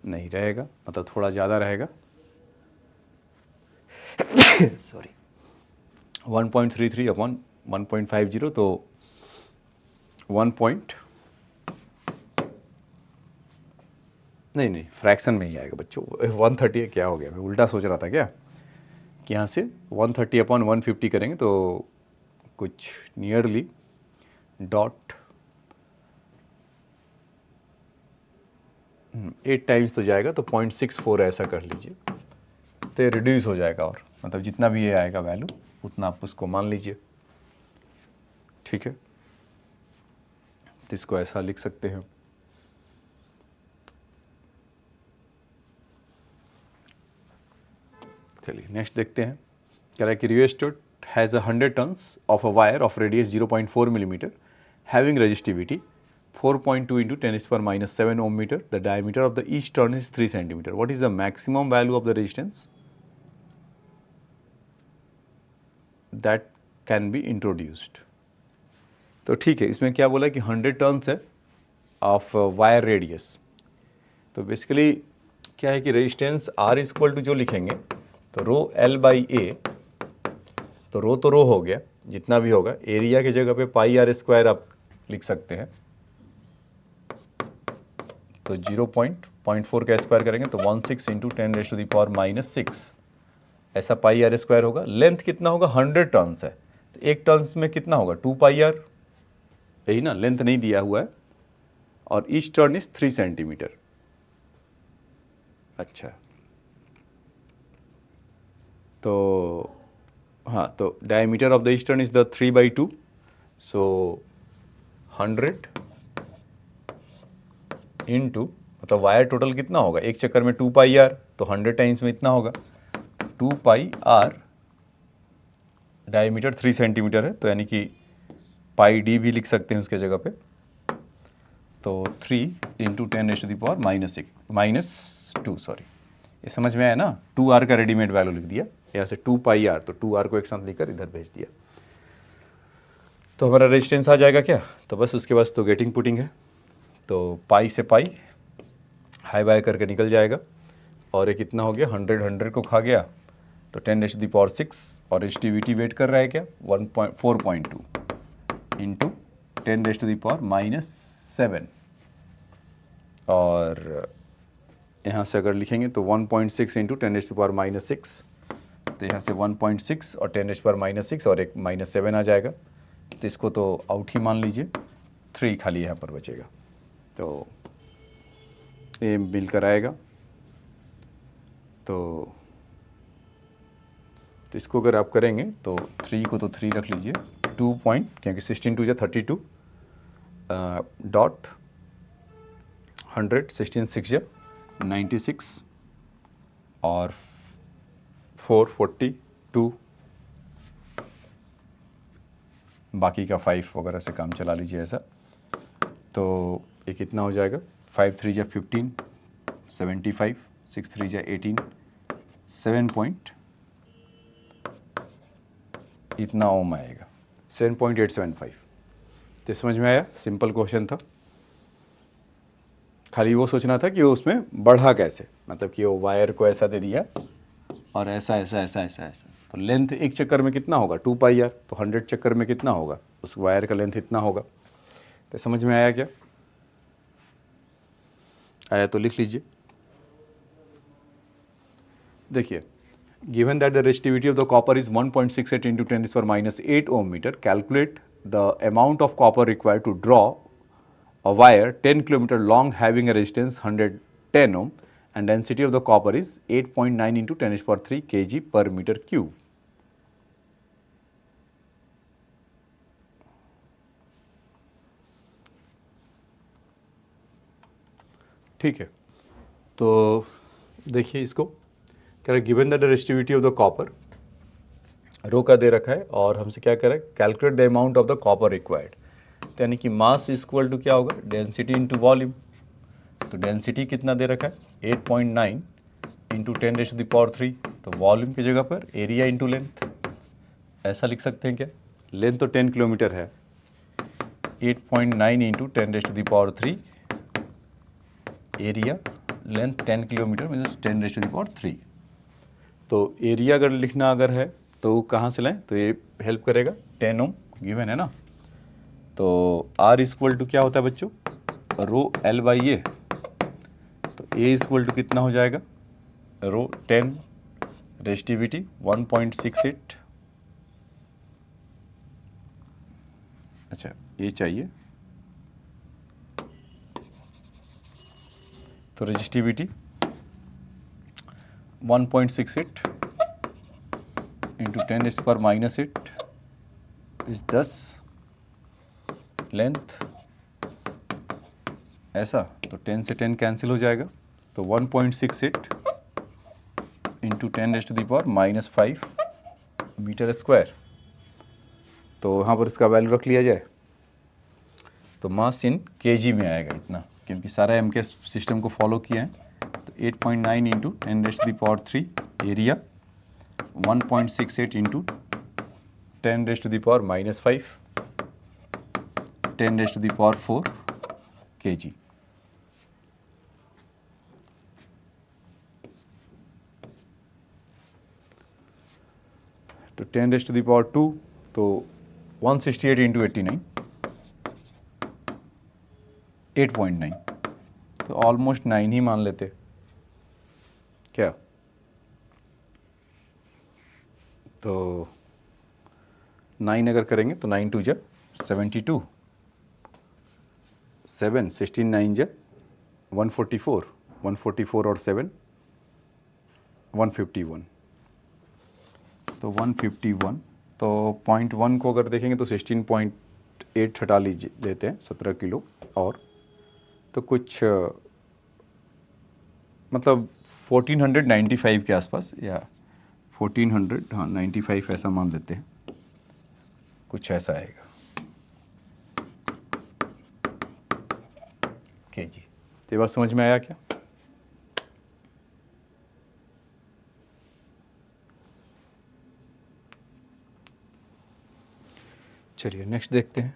नहीं रहेगा, मतलब थोड़ा ज़्यादा रहेगा, सॉरी 1.33 अपॉन 1.50, तो 1 नहीं फ्रैक्शन में ही आएगा बच्चों। 130 क्या हो गया, मैं उल्टा सोच रहा था क्या, कि यहाँ से 130 अपॉन 150 करेंगे तो कुछ नियरली डॉट 8 टाइम्स तो जाएगा, तो 0.64 ऐसा कर लीजिए, तो ये रिड्यूस हो जाएगा, और मतलब जितना भी ये आएगा वैल्यू उतना आप उसको मान लीजिए, ठीक है। तो इसको ऐसा लिख सकते हैं। चलिए नेक्स्ट देखते हैं। कह रहा है कि rheostat has 100 turns of a wire of radius 0.4 millimetre having resistivity 4.2 into 10⁻⁻7 ohm meter. The diameter of the each turn is 3 centimeter. What is the maximum value of the resistance that can be introduced? तो ठीक है, इसमें क्या बोला कि 100 टर्न्स है ऑफ वायर रेडियस, तो बेसिकली क्या है कि रेजिस्टेंस R इक्वल टू जो लिखेंगे, तो रो L बाई A, तो रो हो गया जितना भी होगा, एरिया की जगह पे पाई R स्क्वायर आप लिख सकते हैं, तो 0.04 का स्क्वायर करेंगे तो 16 इंटू 10⁻⁻6 ऐसा पाई R स्क्वायर होगा। लेंथ कितना होगा, 100 टर्न्स है, तो एक टर्न्स में कितना होगा 2 पाई R, यही ना, लेंथ नहीं दिया हुआ है, और ईच टर्न इज 3 सेंटीमीटर। अच्छा, तो हाँ, तो diameter of the each turn is the 3/2, so 100 into, मतलब वायर टोटल कितना होगा, एक चक्कर में 2 पाई R, तो 100 टाइम्स में इतना होगा 2 पाई R, डायमीटर 3 सेंटीमीटर है, तो यानी कि पाई D भी लिख सकते हैं उसके जगह पे, तो 3 इंटू 10⁻⁻2, सॉरी, ये समझ में आया ना, 2R का रेडीमेड वैल्यू लिख दिया, यहाँ से 2 पाई R, तो 2R को एक साथ लिखकर इधर भेज दिया, तो हमारा रेजिस्टेंस आ जाएगा क्या, तो बस उसके बाद तो गेटिंग पुटिंग है, तो पाई से पाई हाई बाय करके निकल जाएगा, और ये कितना हो गया, 100 को खा गया, तो 10⁻6, और रेजिस्टिविटी वेट कर रहा है क्या, 4.2 इंटू 10⁻⁻7, और यहाँ से अगर लिखेंगे तो 1.6 इंटू 10⁻⁻6, तो यहाँ से 1.6 और 10⁻⁻6 और एक -7 आ जाएगा, तो इसको तो आउट ही मान लीजिए, 3 खाली यहाँ पर बचेगा, तो ये मिलकर आएगा। तो इसको अगर आप करेंगे तो 3 को तो 3 रख लीजिए, 2 पॉइंट, क्योंकि 16 2 32 डॉट 100, 16 6 96 और 442, बाकी का 5 वगैरह से काम चला लीजिए ऐसा। तो ये कितना हो जाएगा, 5 3 15, 75, 6 3 18, 7 पॉइंट इतना ओम आएगा, 7.875। तो समझ में आया, सिंपल क्वेश्चन था, खाली वो सोचना था कि वो उसमें बढ़ा कैसे, मतलब कि वो वायर को ऐसा दे दिया और ऐसा ऐसा ऐसा ऐसा ऐसा, तो लेंथ एक चक्कर में कितना होगा 2 पाई आर, तो 100 चक्कर में कितना होगा, उस वायर का लेंथ इतना होगा। तो समझ में आया क्या, आया तो लिख लीजिए। देखिए, given that the resistivity of the copper is 1.68 into 10⁻⁸ ohm meter, calculate the amount of copper required to draw a wire 10 km long having a resistance 110 ohm and density of the copper is 8.9 into 10⁻³ kg per meter cube. ठीक है, तो देखिए इसको कह रहा है given the resistivity of the copper, rho का दे रखा है और हमसे क्या कह रहा है, calculate the amount of the copper required, तो यानी कि मास इक्वल टू क्या होगा, डेंसिटी इंटू वॉल्यूम। तो डेंसिटी कितना दे रखा है 8.9 इंटू 10⁻³, तो वॉल्यूम की जगह पर एरिया इंटू लेंथ, ऐसा लिख सकते हैं क्या, लेंथ तो 10 किलोमीटर है, 8.9 into 10⁻³ area, length 10 kilometre means 10⁻³। तो एरिया अगर लिखना अगर है तो कहाँ से लें, तो ये हेल्प करेगा, 10 ओम गिवन है ना, तो R इक्वल टू क्या होता है बच्चों, रो L बाई ए, तो A इक्वल टू कितना हो जाएगा, रो 10, रेजिस्टिविटी 1.68, अच्छा ये चाहिए, तो रेजिस्टिविटी 1.68 इंटू 10⁻⁸ इस 10, लेंथ ऐसा, तो 10 से 10 कैंसिल हो जाएगा, तो 1.68 इंटू 10⁻⁻5 मीटर स्क्वायर, तो यहाँ पर इसका वैल्यू रख लिया जाए, तो मास इन केजी में आएगा इतना, क्योंकि सारा एम के सिस्टम को फॉलो किया है। तो 8.9 इंटू 10⁻³ एरिया, 1.68 इंटू 10⁻⁻5 10⁻⁴ kg। तो 10⁻², तो 168 इंटू 89, 8.9, तो ऑलमोस्ट 9 ही मान लेते क्या, तो 9 अगर करेंगे तो 9 2 72, 7 16 9 144, 144 और 7 151, तो 151, तो 0.1 को अगर देखेंगे तो 16.8 हटा लीजिए, लेते हैं 17 किलो, और तो कुछ मतलब 1495 के आसपास, या 1400, हाँ 95 ऐसा मान लेते हैं, कुछ ऐसा आएगा केजी। ये बात समझ में आया क्या, चलिए नेक्स्ट देखते हैं।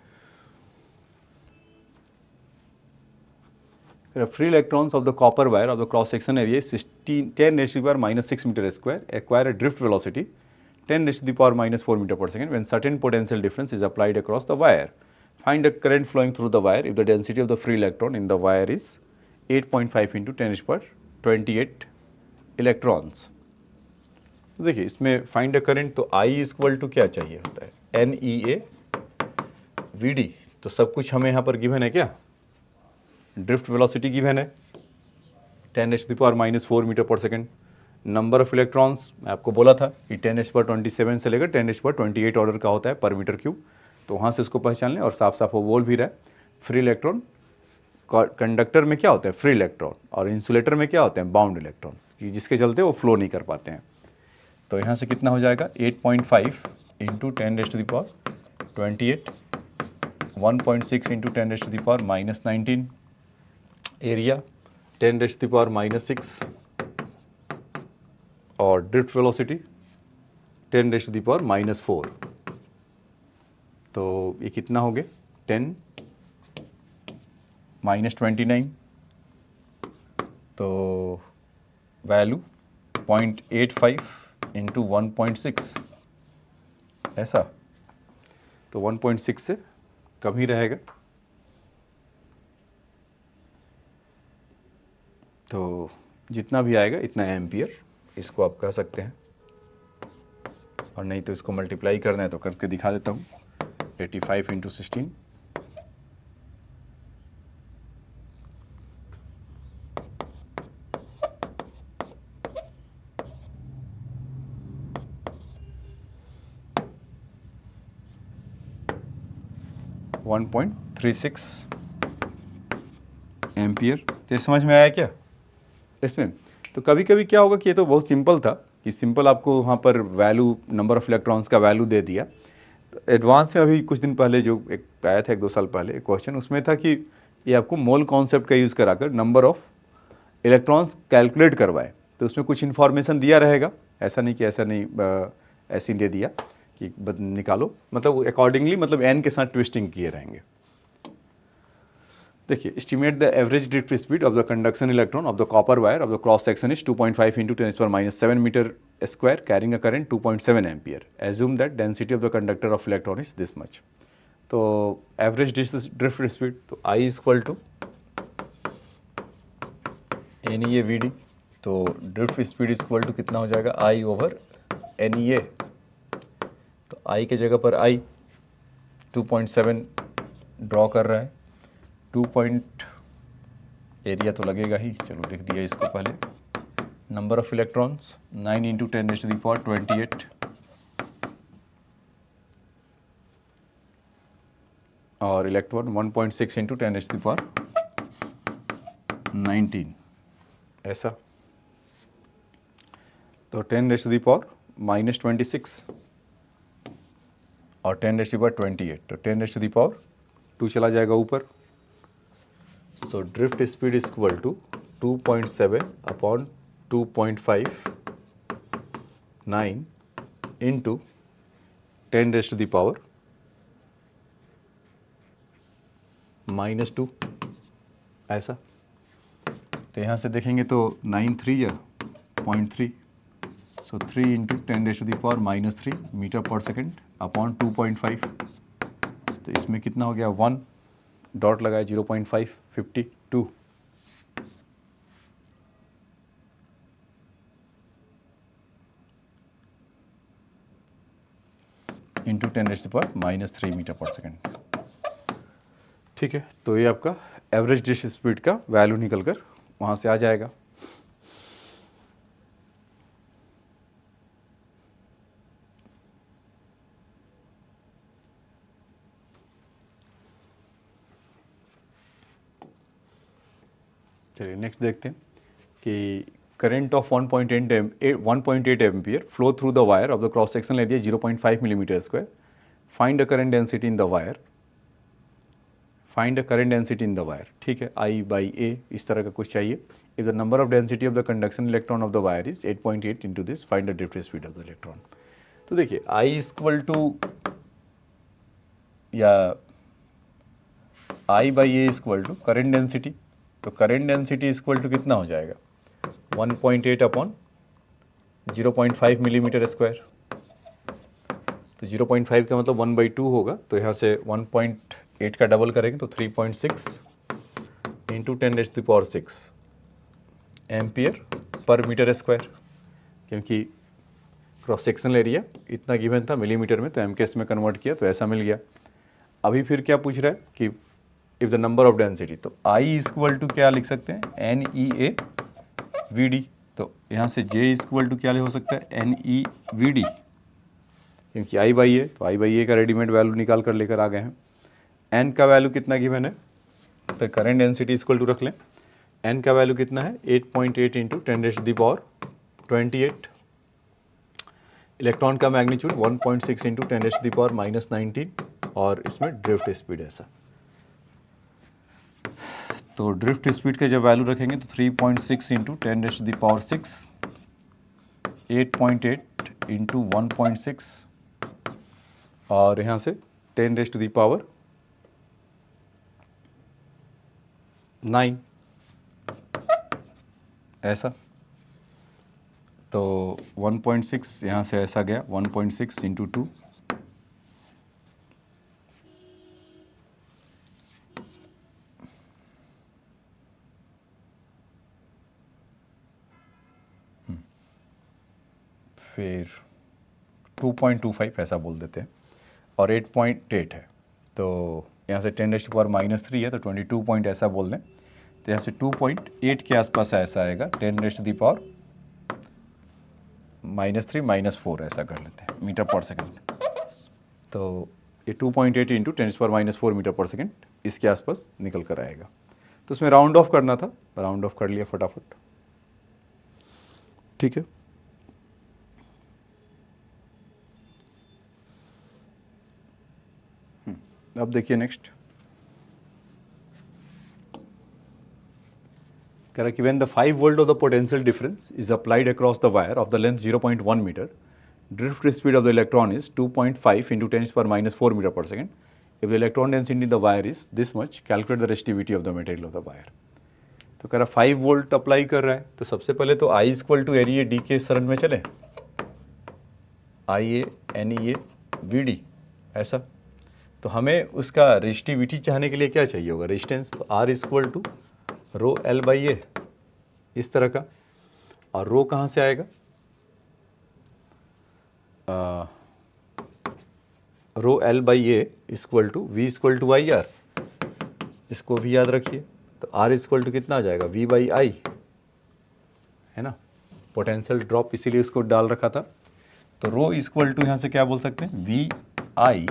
Free electrons of the copper wire of the cross section area is 10⁻⁻6 meter square acquire a drift velocity 10⁻⁻4 meter per second when certain potential difference is applied across the wire. Find the current flowing through the wire if the density of the free electron in the wire is 8.5 into 10⁻⁻⁴ 28 electrons. तो देखिए इसमें फाइंड अ करंट, तो I इक्वल टू क्या चाहिए होता है, NEA VD। तो सब कुछ हमें यहाँ पर गिवन है क्या, ड्रिफ्ट वेलोसिटी गिवन है 10⁻⁻⁴ मीटर पर सेकेंड। नंबर ऑफ इलेक्ट्रॉन्स मैं आपको बोला था कि 10⁻27 से लेकर 10⁻28 ऑर्डर का होता है पर मीटर क्यूब, तो वहाँ से उसको पहचान लें। और साफ साफ वो बोल भी रहा है फ्री इलेक्ट्रॉन, कंडक्टर में क्या होता है फ्री इलेक्ट्रॉन, और इंसुलेटर में क्या होते हैं बाउंड इलेक्ट्रॉन, कि जिसके चलते वो फ्लो नहीं कर पाते हैं। तो यहाँ से कितना हो जाएगा 8.5 इंटू 10⁻28, 1.6 इंटू 10⁻⁻19, एरिया 10⁻⁻6, और ड्रिफ्ट वेलोसिटी 10⁻⁻⁴। तो ये कितना हो गया 10 -29, तो वैल्यू 0.85 इंटू 1.6 ऐसा, तो 1.6 से कम ही रहेगा। तो जितना भी आएगा इतना एम्पियर, इसको आप कह सकते हैं, और नहीं तो इसको मल्टीप्लाई करना है तो करके दिखा देता हूँ। 85 इंटू 16, $1.36 एम्पियर। तो समझ में आया क्या इसमें। तो कभी कभी क्या होगा कि ये तो बहुत सिंपल था कि सिंपल आपको वहाँ पर वैल्यू नंबर ऑफ इलेक्ट्रॉन्स का वैल्यू दे दिया। तो एडवांस में अभी कुछ दिन पहले जो एक आया था 1-2 साल पहले एक क्वेश्चन, उसमें था कि ये आपको मोल कॉन्सेप्ट का यूज़ कराकर नंबर ऑफ इलेक्ट्रॉन्स कैलकुलेट करवाए। तो उसमें कुछ इन्फॉर्मेशन दिया रहेगा, ऐसा नहीं कि ऐसा नहीं ऐसे दे दिया कि निकालो, मतलब अकॉर्डिंगली, मतलब एन के साथ ट्विस्टिंग किए रहेंगे। देखिए estimate the average drift speed of the conduction electron of the copper wire of the cross section is 2.5 into 10⁻⁷ metre square carrying a current 2.7 ampere. Assume that density of the conductor of electron is this much. तो एवरेज ड्रिफ्ट स्पीड, तो I equal to NEA VD। तो ड्रिफ्ट स्पीड इक्वल टू कितना हो जाएगा I ओवर NEA। तो I के जगह पर I 2.7 ड्रॉ कर रहा है, 2 पॉइंट एरिया तो लगेगा ही, चलो लिख दिया इसको पहले। नंबर ऑफ इलेक्ट्रॉन्स 9 इंटू 10⁻28, और इलेक्ट्रॉन 1.6 इंटू 10⁻19 ऐसा। तो 10⁻⁻26 और 10⁻28, तो 10⁻2 चला जाएगा ऊपर। So drift speed is equal to 2.7 upon 2.59 into 10⁻⁻2 ऐसा। तो यहाँ से देखेंगे तो 9 3 या 0.3, सो 3 इंटू 10⁻⁻³ मीटर पर सेकेंड अपॉन 2.5। तो इसमें कितना हो गया 1 डॉट लगाया 0.552 इंटू 10⁻³ मीटर पर सेकेंड। ठीक है, तो ये आपका एवरेज डिश स्पीड का वैल्यू निकल कर वहाँ से आ जाएगा। चलिए नेक्स्ट देखते हैं कि current of 1.8 ampere flow through the wire of the cross sectional area 0.5 millimetre square. Find the current density in the wire, find the current density in the wire. ठीक है, I/A इस तरह का कुछ चाहिए। If the number of density of the conduction electron of the wire is 8.8 into this, find the drift speed of the electron. तो देखिए I इक्वल टू या I/A equal to current density. तो करंट डेंसिटी इक्वल टू कितना हो जाएगा 1.8 अपॉन 0.5 मिलीमीटर स्क्वायर। तो 0.5 का मतलब 1/2 होगा, तो यहाँ से 1.8 का डबल करेंगे तो 3.6 into 10⁻⁶ ampere per metre square, क्योंकि क्रॉस सेक्शनल एरिया इतना गिवन था मिलीमीटर में, तो एमकेएस में कन्वर्ट किया तो ऐसा मिल गया। अभी फिर क्या पूछ रहा है कि if the number of density, तो आई इक्वल टू क्या लिख सकते हैं, N E A V D. तो यहाँ से जे इक्वल टू क्या हो सकता है, एन ई वी डी, क्योंकि आई बाई ए, तो आई बाई ए का रेडीमेड वैल्यू निकाल कर लेकर आ गए हैं। एन का वैल्यू कितना गिवन है, तो करेंट डेंसिटी इक्वल टू रख लें। एन का वैल्यू कितना है, 8.8 इंटू 10⁻28। इलेक्ट्रॉन का मैग्नीट्यूड 1.6 इंटू 10⁻⁻19, और इसमें ड्रिफ्ट स्पीड ऐसा। तो ड्रिफ्ट स्पीड के जब वैल्यू रखेंगे तो 3.6 इंटू 10⁻6, 8.8 इंटू 1.6, और यहाँ से 10⁻9 ऐसा। तो 1.6 यहाँ से ऐसा गया, 1.6 इंटू 2, फिर 2.25 ऐसा बोल देते हैं, और 8.8 है, तो यहाँ से 10⁻³ है, तो 22 पॉइंट ऐसा बोल दें। तो यहाँ से 2.8 के आसपास ऐसा आएगा, 10⁻³ ऐसा कर लेते हैं मीटर पर सेकंड। तो ये 2.8 इंटू 10⁻⁴ मीटर पर सेकंड इसके आसपास निकल कर आएगा। तो उसमें राउंड ऑफ करना था, राउंड ऑफ कर लिया फटाफट, ठीक है। अब देखिए नेक्स्ट, कह रहा कि when the 5 volt of the potential difference is applied across the wire of the length 0.1 metre, drift speed of the electron is 2.5 into 10⁻⁴ metre per second. If the electron density in the wire is this much, calculate the resistivity of the material of the wire. तो कह रहा 5 वोल्ट अप्लाई कर रहा है, तो सबसे पहले तो I equal to N E A D के सरन में चले, I A N E A V D ऐसा। तो हमें उसका रेजिस्टिविटी चाहने के लिए क्या चाहिए होगा, रेजिस्टेंस। तो R equal to rho L by A इस तरह का, और रो कहाँ से आएगा, rho L by A equal to V equal to I R, इसको भी याद रखिए। तो आर इक्वल टू कितना आ जाएगा, वी बाई आई, है ना, पोटेंशियल ड्रॉप इसीलिए इसको डाल रखा था। तो रो इक्वल टू यहाँ से क्या बोल सकते हैं, V I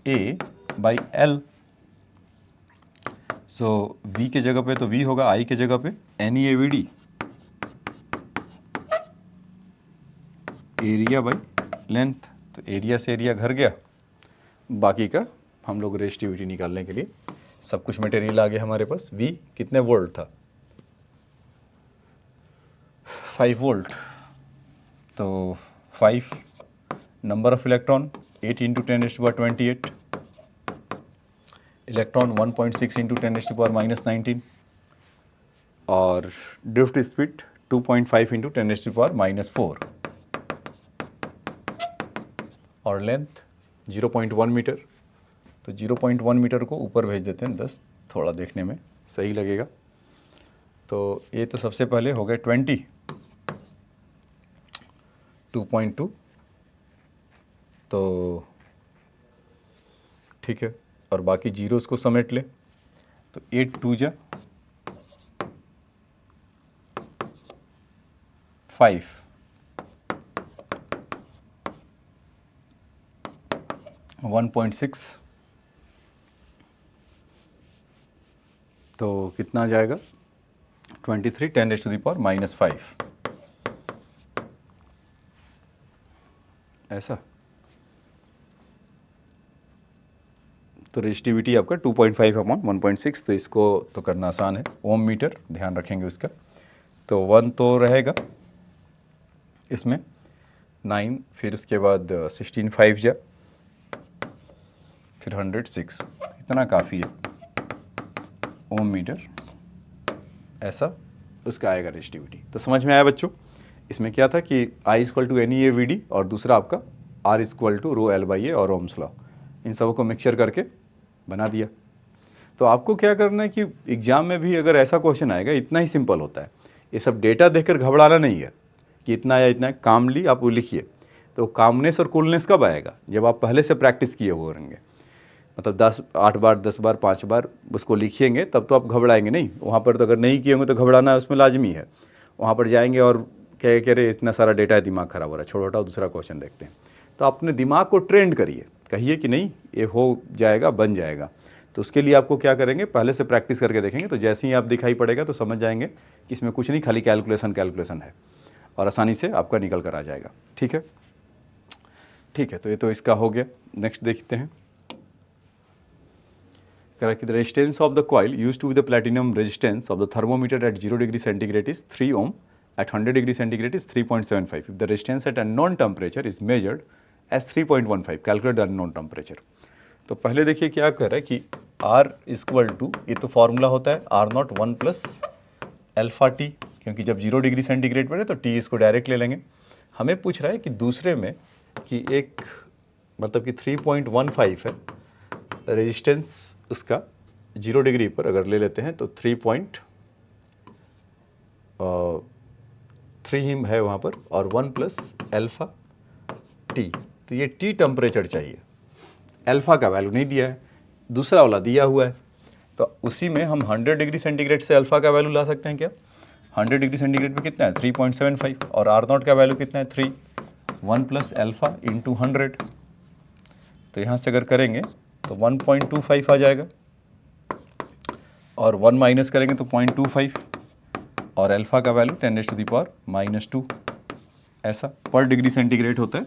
A by L. So v के जगह पे तो v होगा, i के जगह पे N E A V D, area by length. तो एरिया से एरिया घर गया, बाकी का हम लोग रेजिस्टिविटी निकालने के लिए सब कुछ मटेरियल आ गया हमारे पास। v कितने वोल्ट था, 5 वोल्ट। तो 5 number of electron 8 into 10⁻28, electron 1.6 into 10⁻⁻19, और ड्रिफ्ट स्पीड 2.5 इंटू 10⁻⁻4, और लेंथ 0.1 मीटर। तो 0.1 मीटर को ऊपर भेज देते हैं 10, थोड़ा देखने में सही लगेगा। तो ये तो सबसे पहले हो गए 20, 2.2, तो ठीक है, और बाकी जीरोस को समेट ले। तो 8 2 जा 5, 1.6, तो कितना आ जाएगा, 23 10⁻⁻5 ऐसा। तो रेजिस्टिविटी आपका 2.5 अपॉन 1.6, तो इसको तो करना आसान है, ओम मीटर ध्यान रखेंगे उसका। तो 1 तो रहेगा इसमें, 9, फिर उसके बाद 16 5 जा, फिर 106, इतना काफ़ी है ओम मीटर ऐसा उसका आएगा रेजिस्टिविटी। तो समझ में आया बच्चों, इसमें क्या था कि I equal to N E A V D, और दूसरा आपका R equal to rho L by A और ओम्स लॉ, इन सबों को मिक्सचर करके बना दिया। तो आपको क्या करना है कि एग्जाम में भी अगर ऐसा क्वेश्चन आएगा, इतना ही सिंपल होता है ये सब डेटा देखकर घबराना नहीं है कि इतना या इतना, कामली आप वो लिखिए। तो कामनेस और कूलनेस कब आएगा? जब आप पहले से प्रैक्टिस किए हुए रहेंगे, मतलब 8 बार 10 बार 5 बार उसको लिखिएंगे, तब तो आप घबराएंगे नहीं। वहाँ पर तो अगर नहीं किए होंगे तो घबराना उसमें लाजमी है। वहाँ पर जाएंगे और कह रहे इतना सारा डेटा है, दिमाग खराब हो रहा है, छोड़ो हटाओ दूसरा क्वेश्चन देखते हैं। तो अपने दिमाग को ट्रेंड करिए, कहिए कि नहीं ये हो जाएगा, बन जाएगा। तो उसके लिए आपको क्या करेंगे, पहले से प्रैक्टिस करके देखेंगे, तो जैसे ही आप दिखाई पड़ेगा तो समझ जाएंगे कि इसमें कुछ नहीं, खाली कैलकुलेशन है, और आसानी से आपका निकल कर आ जाएगा। ठीक है, ठीक है। तो ये तो इसका हो गया। नेक्स्ट देखते हैं। Correct. The resistance of the coil used to be the platinum resistance of the thermometer at 0 degree centigrade is 3 ohm, at 100 degree centigrade is 3.75. If the resistance at unknown temperature is measured as 3.15, calculate the unknown temperature. तो पहले देखिए क्या कर रहा है कि R इक्वल टू, ये तो फॉर्मूला होता है R0 1 प्लस अल्फा टी, क्योंकि जब 0 डिग्री सेंटीग्रेड पर है तो T इसको डायरेक्ट ले लेंगे। हमें पूछ रहा है कि दूसरे में कि एक मतलब कि 3.15 है रेजिस्टेंस उसका, 0 डिग्री पर अगर ले लेते हैं तो 3.3 ही है वहाँ पर, और 1 प्लस अल्फा टी। तो ये टी टेम्परेचर चाहिए, अल्फा का वैल्यू नहीं दिया है, दूसरा वाला दिया हुआ है। तो उसी में हम 100 डिग्री सेंटीग्रेड से अल्फा का वैल्यू ला सकते हैं क्या? 100 डिग्री सेंटीग्रेड पे कितना है? 3.75, और R0 का वैल्यू कितना है? 3, 1 प्लस अल्फा इंटू 100। तो यहाँ से अगर करेंगे तो 1.25 आ जाएगा, और 1 माइनस करेंगे तो 0.25, और अल्फा का वैल्यू 10⁻⁻²। ऐसा पर डिग्री सेंटीग्रेड होता है।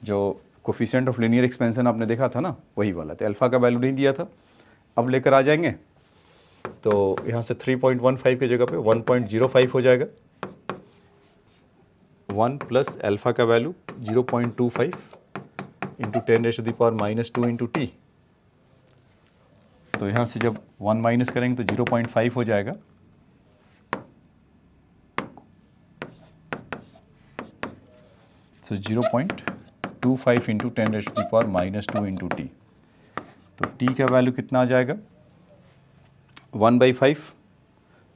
जो कोफिशिएंट ऑफ लीनियर एक्सपेंशन आपने देखा था ना, वही वाला। तो अल्फा का वैल्यू नहीं दिया था, अब लेकर आ जाएंगे। तो यहाँ से 3.15 की जगह पे 1.05 हो जाएगा, 1 प्लस अल्फा का वैल्यू 0.25 इंटू 10⁻⁻² इंटू टी। तो यहाँ से जब 1 माइनस करेंगे तो 0.5 हो जाएगा, सो 0.25 इंटू 10⁻⁻² इंटू टी। तो टी का वैल्यू कितना आ जाएगा? 1/5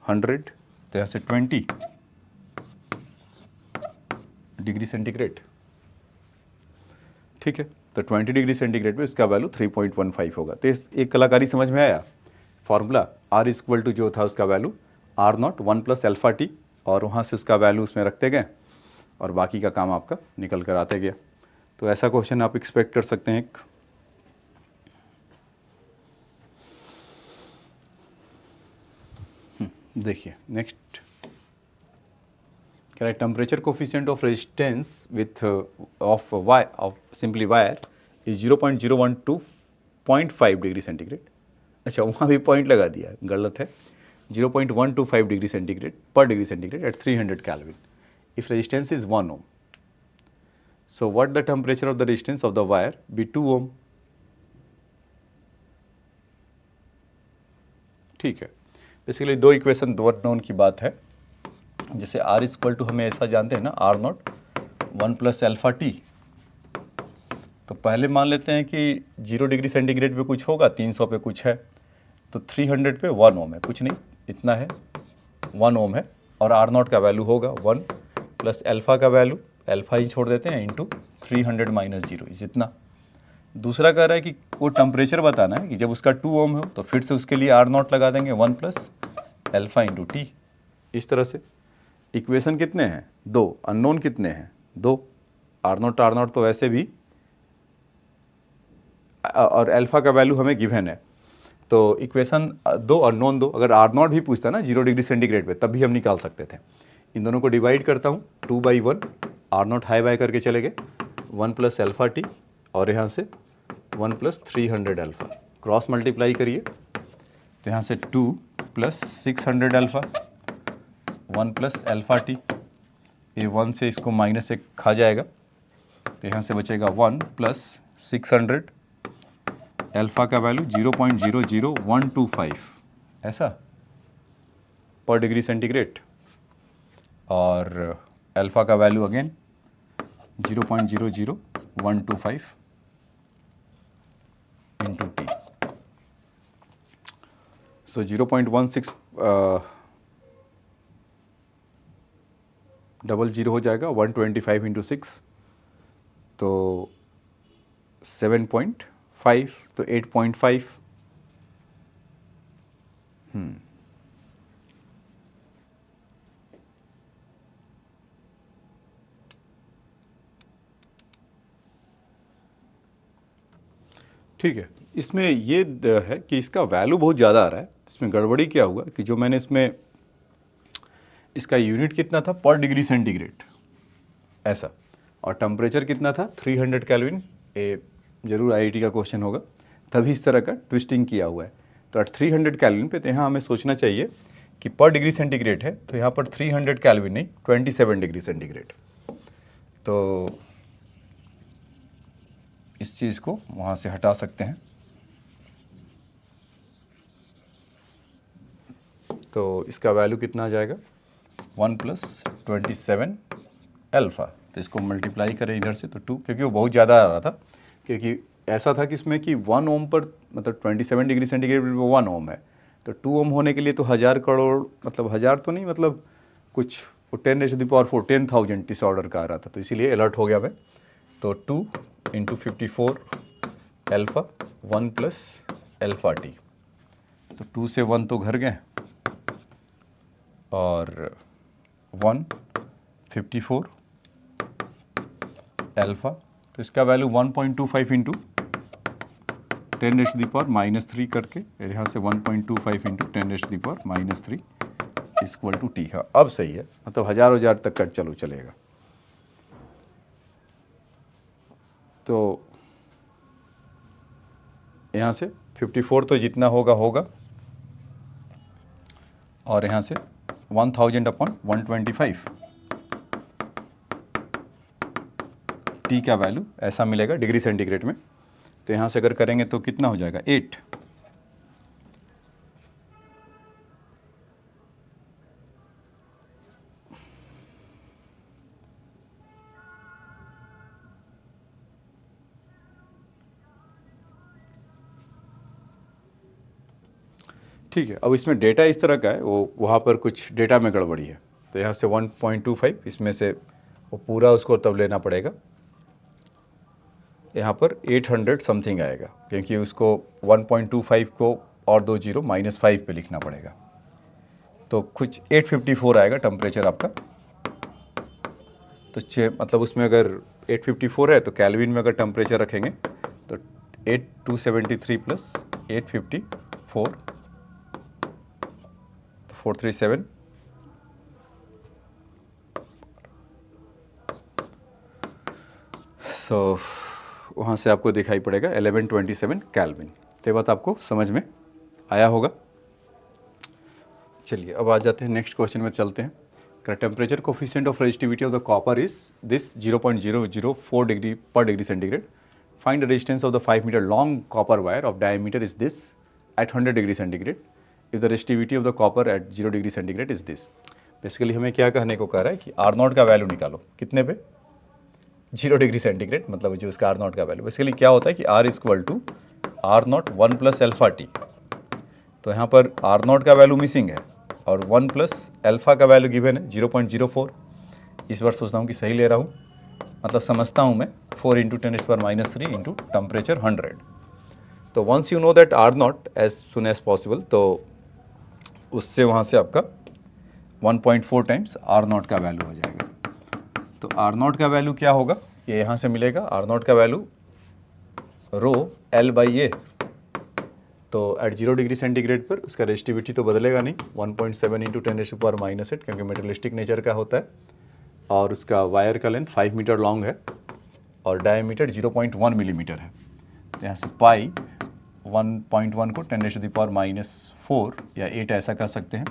100, तो यहाँ से 20 डिग्री सेंटीग्रेड। ठीक है, तो 20 डिग्री सेंटीग्रेड पे इसका वैल्यू 3.15 होगा। तो इस एक कलाकारी समझ में आया। फॉर्मूला R इक्वल टू जो था उसका value R0 1 plus alpha T, और वहाँ से उसका वैल्यू उसमें रखते गए और बाकी का काम आपका निकल कर आते गया। तो ऐसा क्वेश्चन आप एक्सपेक्ट कर सकते हैं एक। देखिए नेक्स्ट, कह रहा है temperature coefficient of resistance with of simply wire is 0.012.5 degree centigrade. अच्छा, वहाँ भी पॉइंट लगा दिया, गलत है। 0.125 degree centigrade per degree centigrade at 300 Kelvin if resistance is 1 ohm. So what the temperature of the resistance of the wire be 2 ohm. ठीक है, बेसिकली दो इक्वेशन, दो नोन की बात है। जैसे R इक्वल टू हमें ऐसा जानते हैं ना, R0 1 प्लस अल्फा टी। तो पहले मान लेते हैं कि 0 डिग्री सेंटीग्रेड पे कुछ होगा, 300 पे कुछ है, तो 300 पे 1 ओम है, कुछ नहीं इतना है, 1 ओम है, और R0 का वैल्यू होगा 1 प्लस अल्फा का वैल्यू, अल्फा ही छोड़ देते हैं, इंटू 300 माइनस 0 इतना। दूसरा कह रहा है कि वो टेम्परेचर बताना है कि जब उसका 2 ओम हो तो फिर से उसके लिए R0 लगा देंगे 1 प्लस अल्फा इंटू टी। इस तरह से इक्वेशन कितने हैं? 2। अननोन कितने हैं? 2। R0 तो वैसे भी, और अल्फा का वैल्यू हमें गिवन है। तो इक्वेशन 2 अननोन 2, अगर R0 भी पूछता ना 0 डिग्री सेंटीग्रेड पे, तब भी हम निकाल सकते थे। इन दोनों को डिवाइड करता हूँ 2/1, R0 हाई बाय करके चले गए, 1 प्लस अल्फा टी, और यहाँ से 1 प्लस 300 अल्फा, क्रॉस मल्टीप्लाई करिए तो यहाँ से 2 plus 600 alpha, 1 plus alpha T, ये 1 से इसको माइनस 1 खा जाएगा, तो यहाँ से बचेगा 1 प्लस 600 अल्फा का वैल्यू 0.00125 ऐसा पर डिग्री सेंटीग्रेड, और अल्फा का वैल्यू अगेन 0.00125 इंटू टी। सो 0.16 डबल जीरो हो जाएगा, 125 इंटू 6 तो 7.5 तो 8.5। ठीक है, इसमें ये है कि इसका वैल्यू बहुत ज़्यादा आ रहा है। इसमें गड़बड़ी क्या हुआ कि जो मैंने इसमें इसका यूनिट कितना था पर डिग्री सेंटीग्रेड ऐसा, और टेम्परेचर कितना था 300 केल्विन। ये जरूर आईआईटी का क्वेश्चन होगा, तभी इस तरह का ट्विस्टिंग किया हुआ है। तो एट 300 केल्विन पे तो यहाँ हमें सोचना चाहिए कि पर डिग्री सेंटीग्रेड है तो यहाँ पर 300 केल्विन नहीं 27 डिग्री सेंटीग्रेड। तो इस चीज़ को वहाँ से हटा सकते हैं। तो इसका वैल्यू कितना आ जाएगा 1 + 27 अल्फ़ा। तो इसको मल्टीप्लाई करें इधर से तो 2, क्योंकि वो बहुत ज़्यादा आ रहा था, क्योंकि ऐसा था कि इसमें कि 1 ओम पर मतलब 27 डिग्री सेंटीग्रेड पर 1 ओम है, तो 2 ओम होने के लिए तो 1000 करोड़ मतलब 1000 तो नहीं, मतलब कुछ 10⁴ 10,000 इस ऑर्डर का आ रहा था, तो इसीलिए अलर्ट हो गया मैं। तो 2 × 54 अल्फ़ा 1 + अल्फ़ा टी। तो 2 से 1 तो घर गए और 1 54 अल्फ़ा, तो इसका वैल्यू 1.25 इंटू 10⁻³ करके यहाँ से 1.25 इंटू 10⁻³ इक्वल टू टी। हाँ अब सही है, मतलब हज़ार तक का चलो चलेगा। तो यहाँ से 54 तो जितना होगा होगा, और यहाँ से 1000/125 टी का वैल्यू ऐसा मिलेगा डिग्री सेंटीग्रेड में। तो यहाँ से अगर करेंगे तो कितना हो जाएगा 8। ठीक है, अब इसमें डेटा इस तरह का है, वो वहाँ पर कुछ डेटा में गड़बड़ी है। तो यहाँ से 1.25 इसमें से वो पूरा उसको तब लेना पड़ेगा, यहाँ पर 800 समथिंग आएगा, क्योंकि उसको 1.25 को और 2 जीरो -5 पे लिखना पड़ेगा। तो कुछ 854 आएगा टेम्परेचर आपका। तो मतलब उसमें अगर 854 है तो कैल्विन में अगर टेम्परेचर रखेंगे तो 8273 + 854 तो 437। सो वहाँ से आपको दिखाई पड़ेगा 1127 केल्विन। तो ये बात आपको समझ में आया होगा। चलिए अब आ जाते हैं नेक्स्ट क्वेश्चन में चलते हैं। Temperature coefficient of resistivity of the copper is this 0.004 degree per degree centigrade. Find the resistance of the 5 metre long copper wire of diameter is this at 100 degree centigrade if the resistivity of the copper at 0 degree centigrade is this. Basically हमें क्या कहने को कह रहा है कि R0 का वैल्यू निकालो, कितने पे 0 डिग्री सेंटीग्रेड, मतलब जो इसका R0 का वैल्यू। बेसिकली क्या होता है कि R = R0 1 + अल्फ़ा टी। तो यहाँ पर R0 का वैल्यू मिसिंग है और 1 + अल्फ़ा का वैल्यू गिवन है 0.04। इस बार सोचता हूँ कि सही ले रहा हूँ, मतलब समझता हूँ मैं 4 × 10⁻³ इंटू टेम्परेचर 100। तो once you know that R0 as soon as possible, तो उससे वहाँ से आपका 1.4 टाइम्स R0 का वैल्यू हो जाएगा। तो R0 का वैल्यू क्या होगा, ये यहाँ से मिलेगा। R0 का वैल्यू ρL/A। तो एट 0 डिग्री सेंटीग्रेड पर उसका रेजिस्टिविटी तो बदलेगा नहीं, 1.7 × 10⁻⁸ क्योंकि मेटलिस्टिक नेचर का होता है, और उसका वायर का लेंथ 5 मीटर लॉन्ग है और डायमीटर 0.1 मिलीमीटर है। तो यहाँ से पाई 1.1 को 10⁻⁴ या 8 ऐसा कर सकते हैं,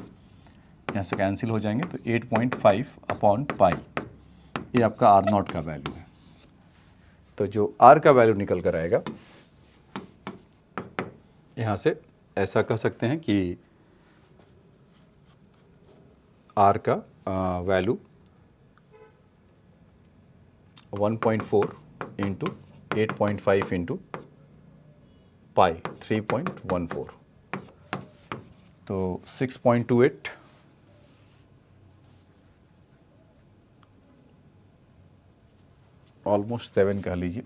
यहाँ से कैंसिल हो जाएंगे तो 8.5/पाई ये आपका R0 का वैल्यू है। तो जो R का वैल्यू निकल कर आएगा, यहाँ से ऐसा कह सकते हैं कि R का वैल्यू 1.4 इंटू 8.5 इंटू पाई 3.14, तो 6.28 ऑलमोस्ट 7 कह लीजिए।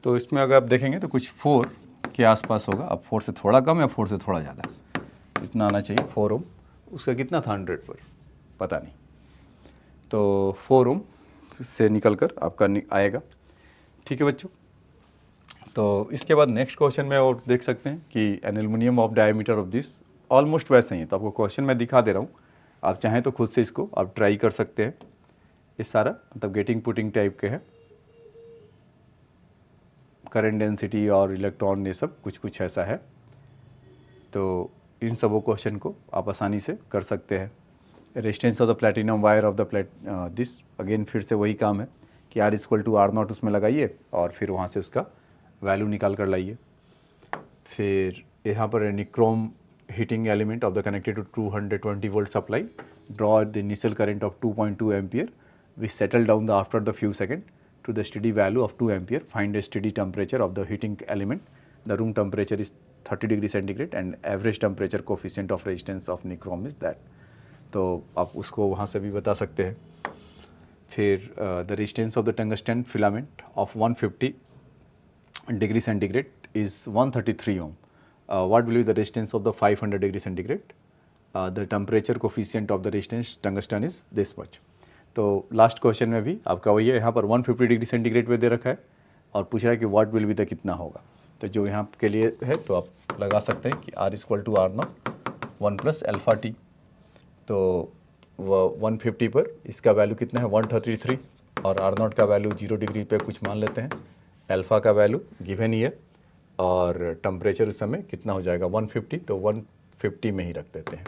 तो इसमें अगर आप देखेंगे तो कुछ 4 के आसपास होगा। अब 4 से थोड़ा कम या 4 से थोड़ा ज़्यादा, इतना आना चाहिए 4 ओम। उसका कितना था 100 पर, पता नहीं। तो 4 ओम से निकल कर आपका आएगा। ठीक है बच्चों। तो इसके बाद नेक्स्ट क्वेश्चन में और देख सकते हैं कि an aluminium of diameter of this, almost वैसे ही है। तो आपको क्वेश्चन मैं दिखा दे रहा हूँ, आप चाहें तो खुद से इसको आप ट्राई कर सकते हैं। ये सारा मतलब गेटिंग पुटिंग टाइप के है, करंट डेंसिटी और इलेक्ट्रॉन ये सब कुछ कुछ ऐसा है। तो इन सबों क्वेश्चन को आप आसानी से कर सकते हैं। Resistance of the platinum wire of the this, again फिर से वही काम है कि R = R0 उसमें लगाइए और फिर वहाँ से उसका वैल्यू निकाल कर लाइए। फिर यहाँ पर nichrome heating element of the connected to 220 volt supply, draw the initial current of 2.2 ampere which settle down the after the few second to the steady value of 2 ampere. Find a steady temperature of the heating element. The room temperature is 30 degree centigrade and average temperature coefficient of resistance of nichrome is that. तो आप उसको वहाँ से भी बता सकते हैं। फिर the resistance of the tungsten filament of 150 degree centigrade is 133 ohm. What will be the resistance of the 500 degree centigrade? The temperature coefficient of the resistance tungsten is this much. तो लास्ट क्वेश्चन में भी आपका वही है, यहाँ पर 150 डिग्री सेंटीग्रेड पे दे रखा है और पूछ रहा है कि व्हाट विल बी द कितना होगा। तो जो यहाँ के लिए है तो आप लगा सकते हैं कि R = R0 1 + α/T। तो 150 पर इसका वैल्यू कितना है 133 और R0 का वैल्यू 0 डिग्री पे कुछ मान लेते हैं, अल्फ़ा का वैल्यू गिवन ही है और टेम्परेचर उस समय कितना हो जाएगा 150, तो 150 में ही रख देते हैं।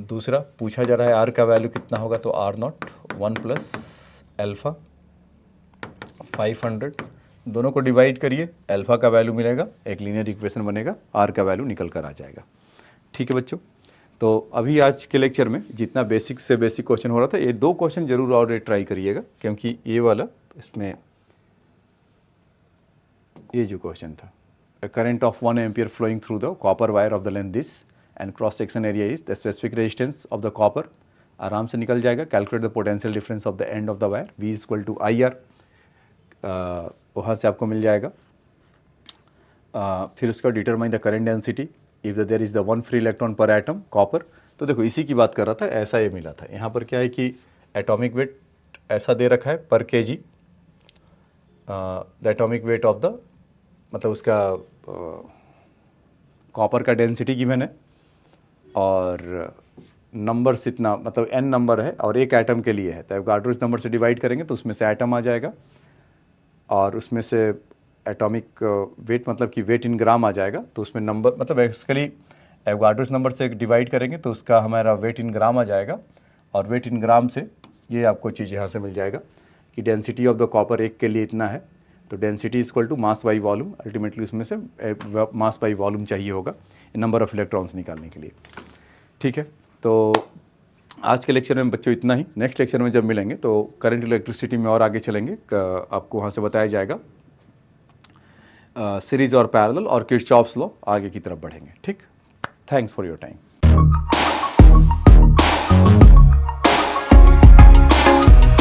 दूसरा पूछा जा रहा है R का वैल्यू कितना होगा, तो R0 1 + α 500, दोनों को डिवाइड करिए, अल्फ़ा का वैल्यू मिलेगा, एक लीनियर इक्वेशन बनेगा, R का वैल्यू निकल कर आ जाएगा। ठीक है बच्चों। तो अभी आज के लेक्चर में जितना बेसिक से बेसिक क्वेश्चन हो रहा था, ये 2 क्वेश्चन जरूर और ट्राई करिएगा, क्योंकि ये वाला इसमें ये जो क्वेश्चन था, current of 1 ampere flowing through the copper wire of the length this and cross section area is the specific resistance of the copper, आराम से निकल जाएगा। Calculate the potential difference of the end of the wire, V = IR, वहाँ से आपको मिल जाएगा। फिर उसका determine the current density if there is the 1 free electron per atom copper. तो देखो इसी की बात कर रहा था, ऐसा ये मिला था। यहाँ पर क्या है कि एटॉमिक वेट ऐसा दे रखा है पर kg, the atomic weight of the, मतलब उसका कॉपर का डेंसिटी गिवन है और नंबर्स इतना, मतलब n नंबर है और एक एटम के लिए है। तो एवोगाड्रो नंबर से डिवाइड करेंगे तो उसमें से एटम आ जाएगा और उसमें से एटॉमिक वेट, मतलब कि वेट इन ग्राम आ जाएगा। तो उसमें नंबर, मतलब बेसिकली एवोगाड्रो नंबर से डिवाइड करेंगे तो उसका हमारा वेट इन ग्राम आ जाएगा और वेट इन ग्राम से ये आपको चीज़ यहाँ से मिल जाएगा कि डेंसिटी ऑफ द कॉपर एक के लिए इतना है। तो density = mass by volume, ultimately उसमें से मास बाई वॉल्यूम चाहिए होगा नंबर ऑफ इलेक्ट्रॉन्स निकालने के लिए। ठीक है। तो आज के लेक्चर में बच्चों इतना ही। नेक्स्ट लेक्चर में जब मिलेंगे तो करंट इलेक्ट्रिसिटी में और आगे चलेंगे, आपको वहाँ से बताया जाएगा सीरीज़ और पैरेलल और किरचॉफ्स लॉ, आगे की तरफ बढ़ेंगे। ठीक, थैंक्स फॉर योर टाइम।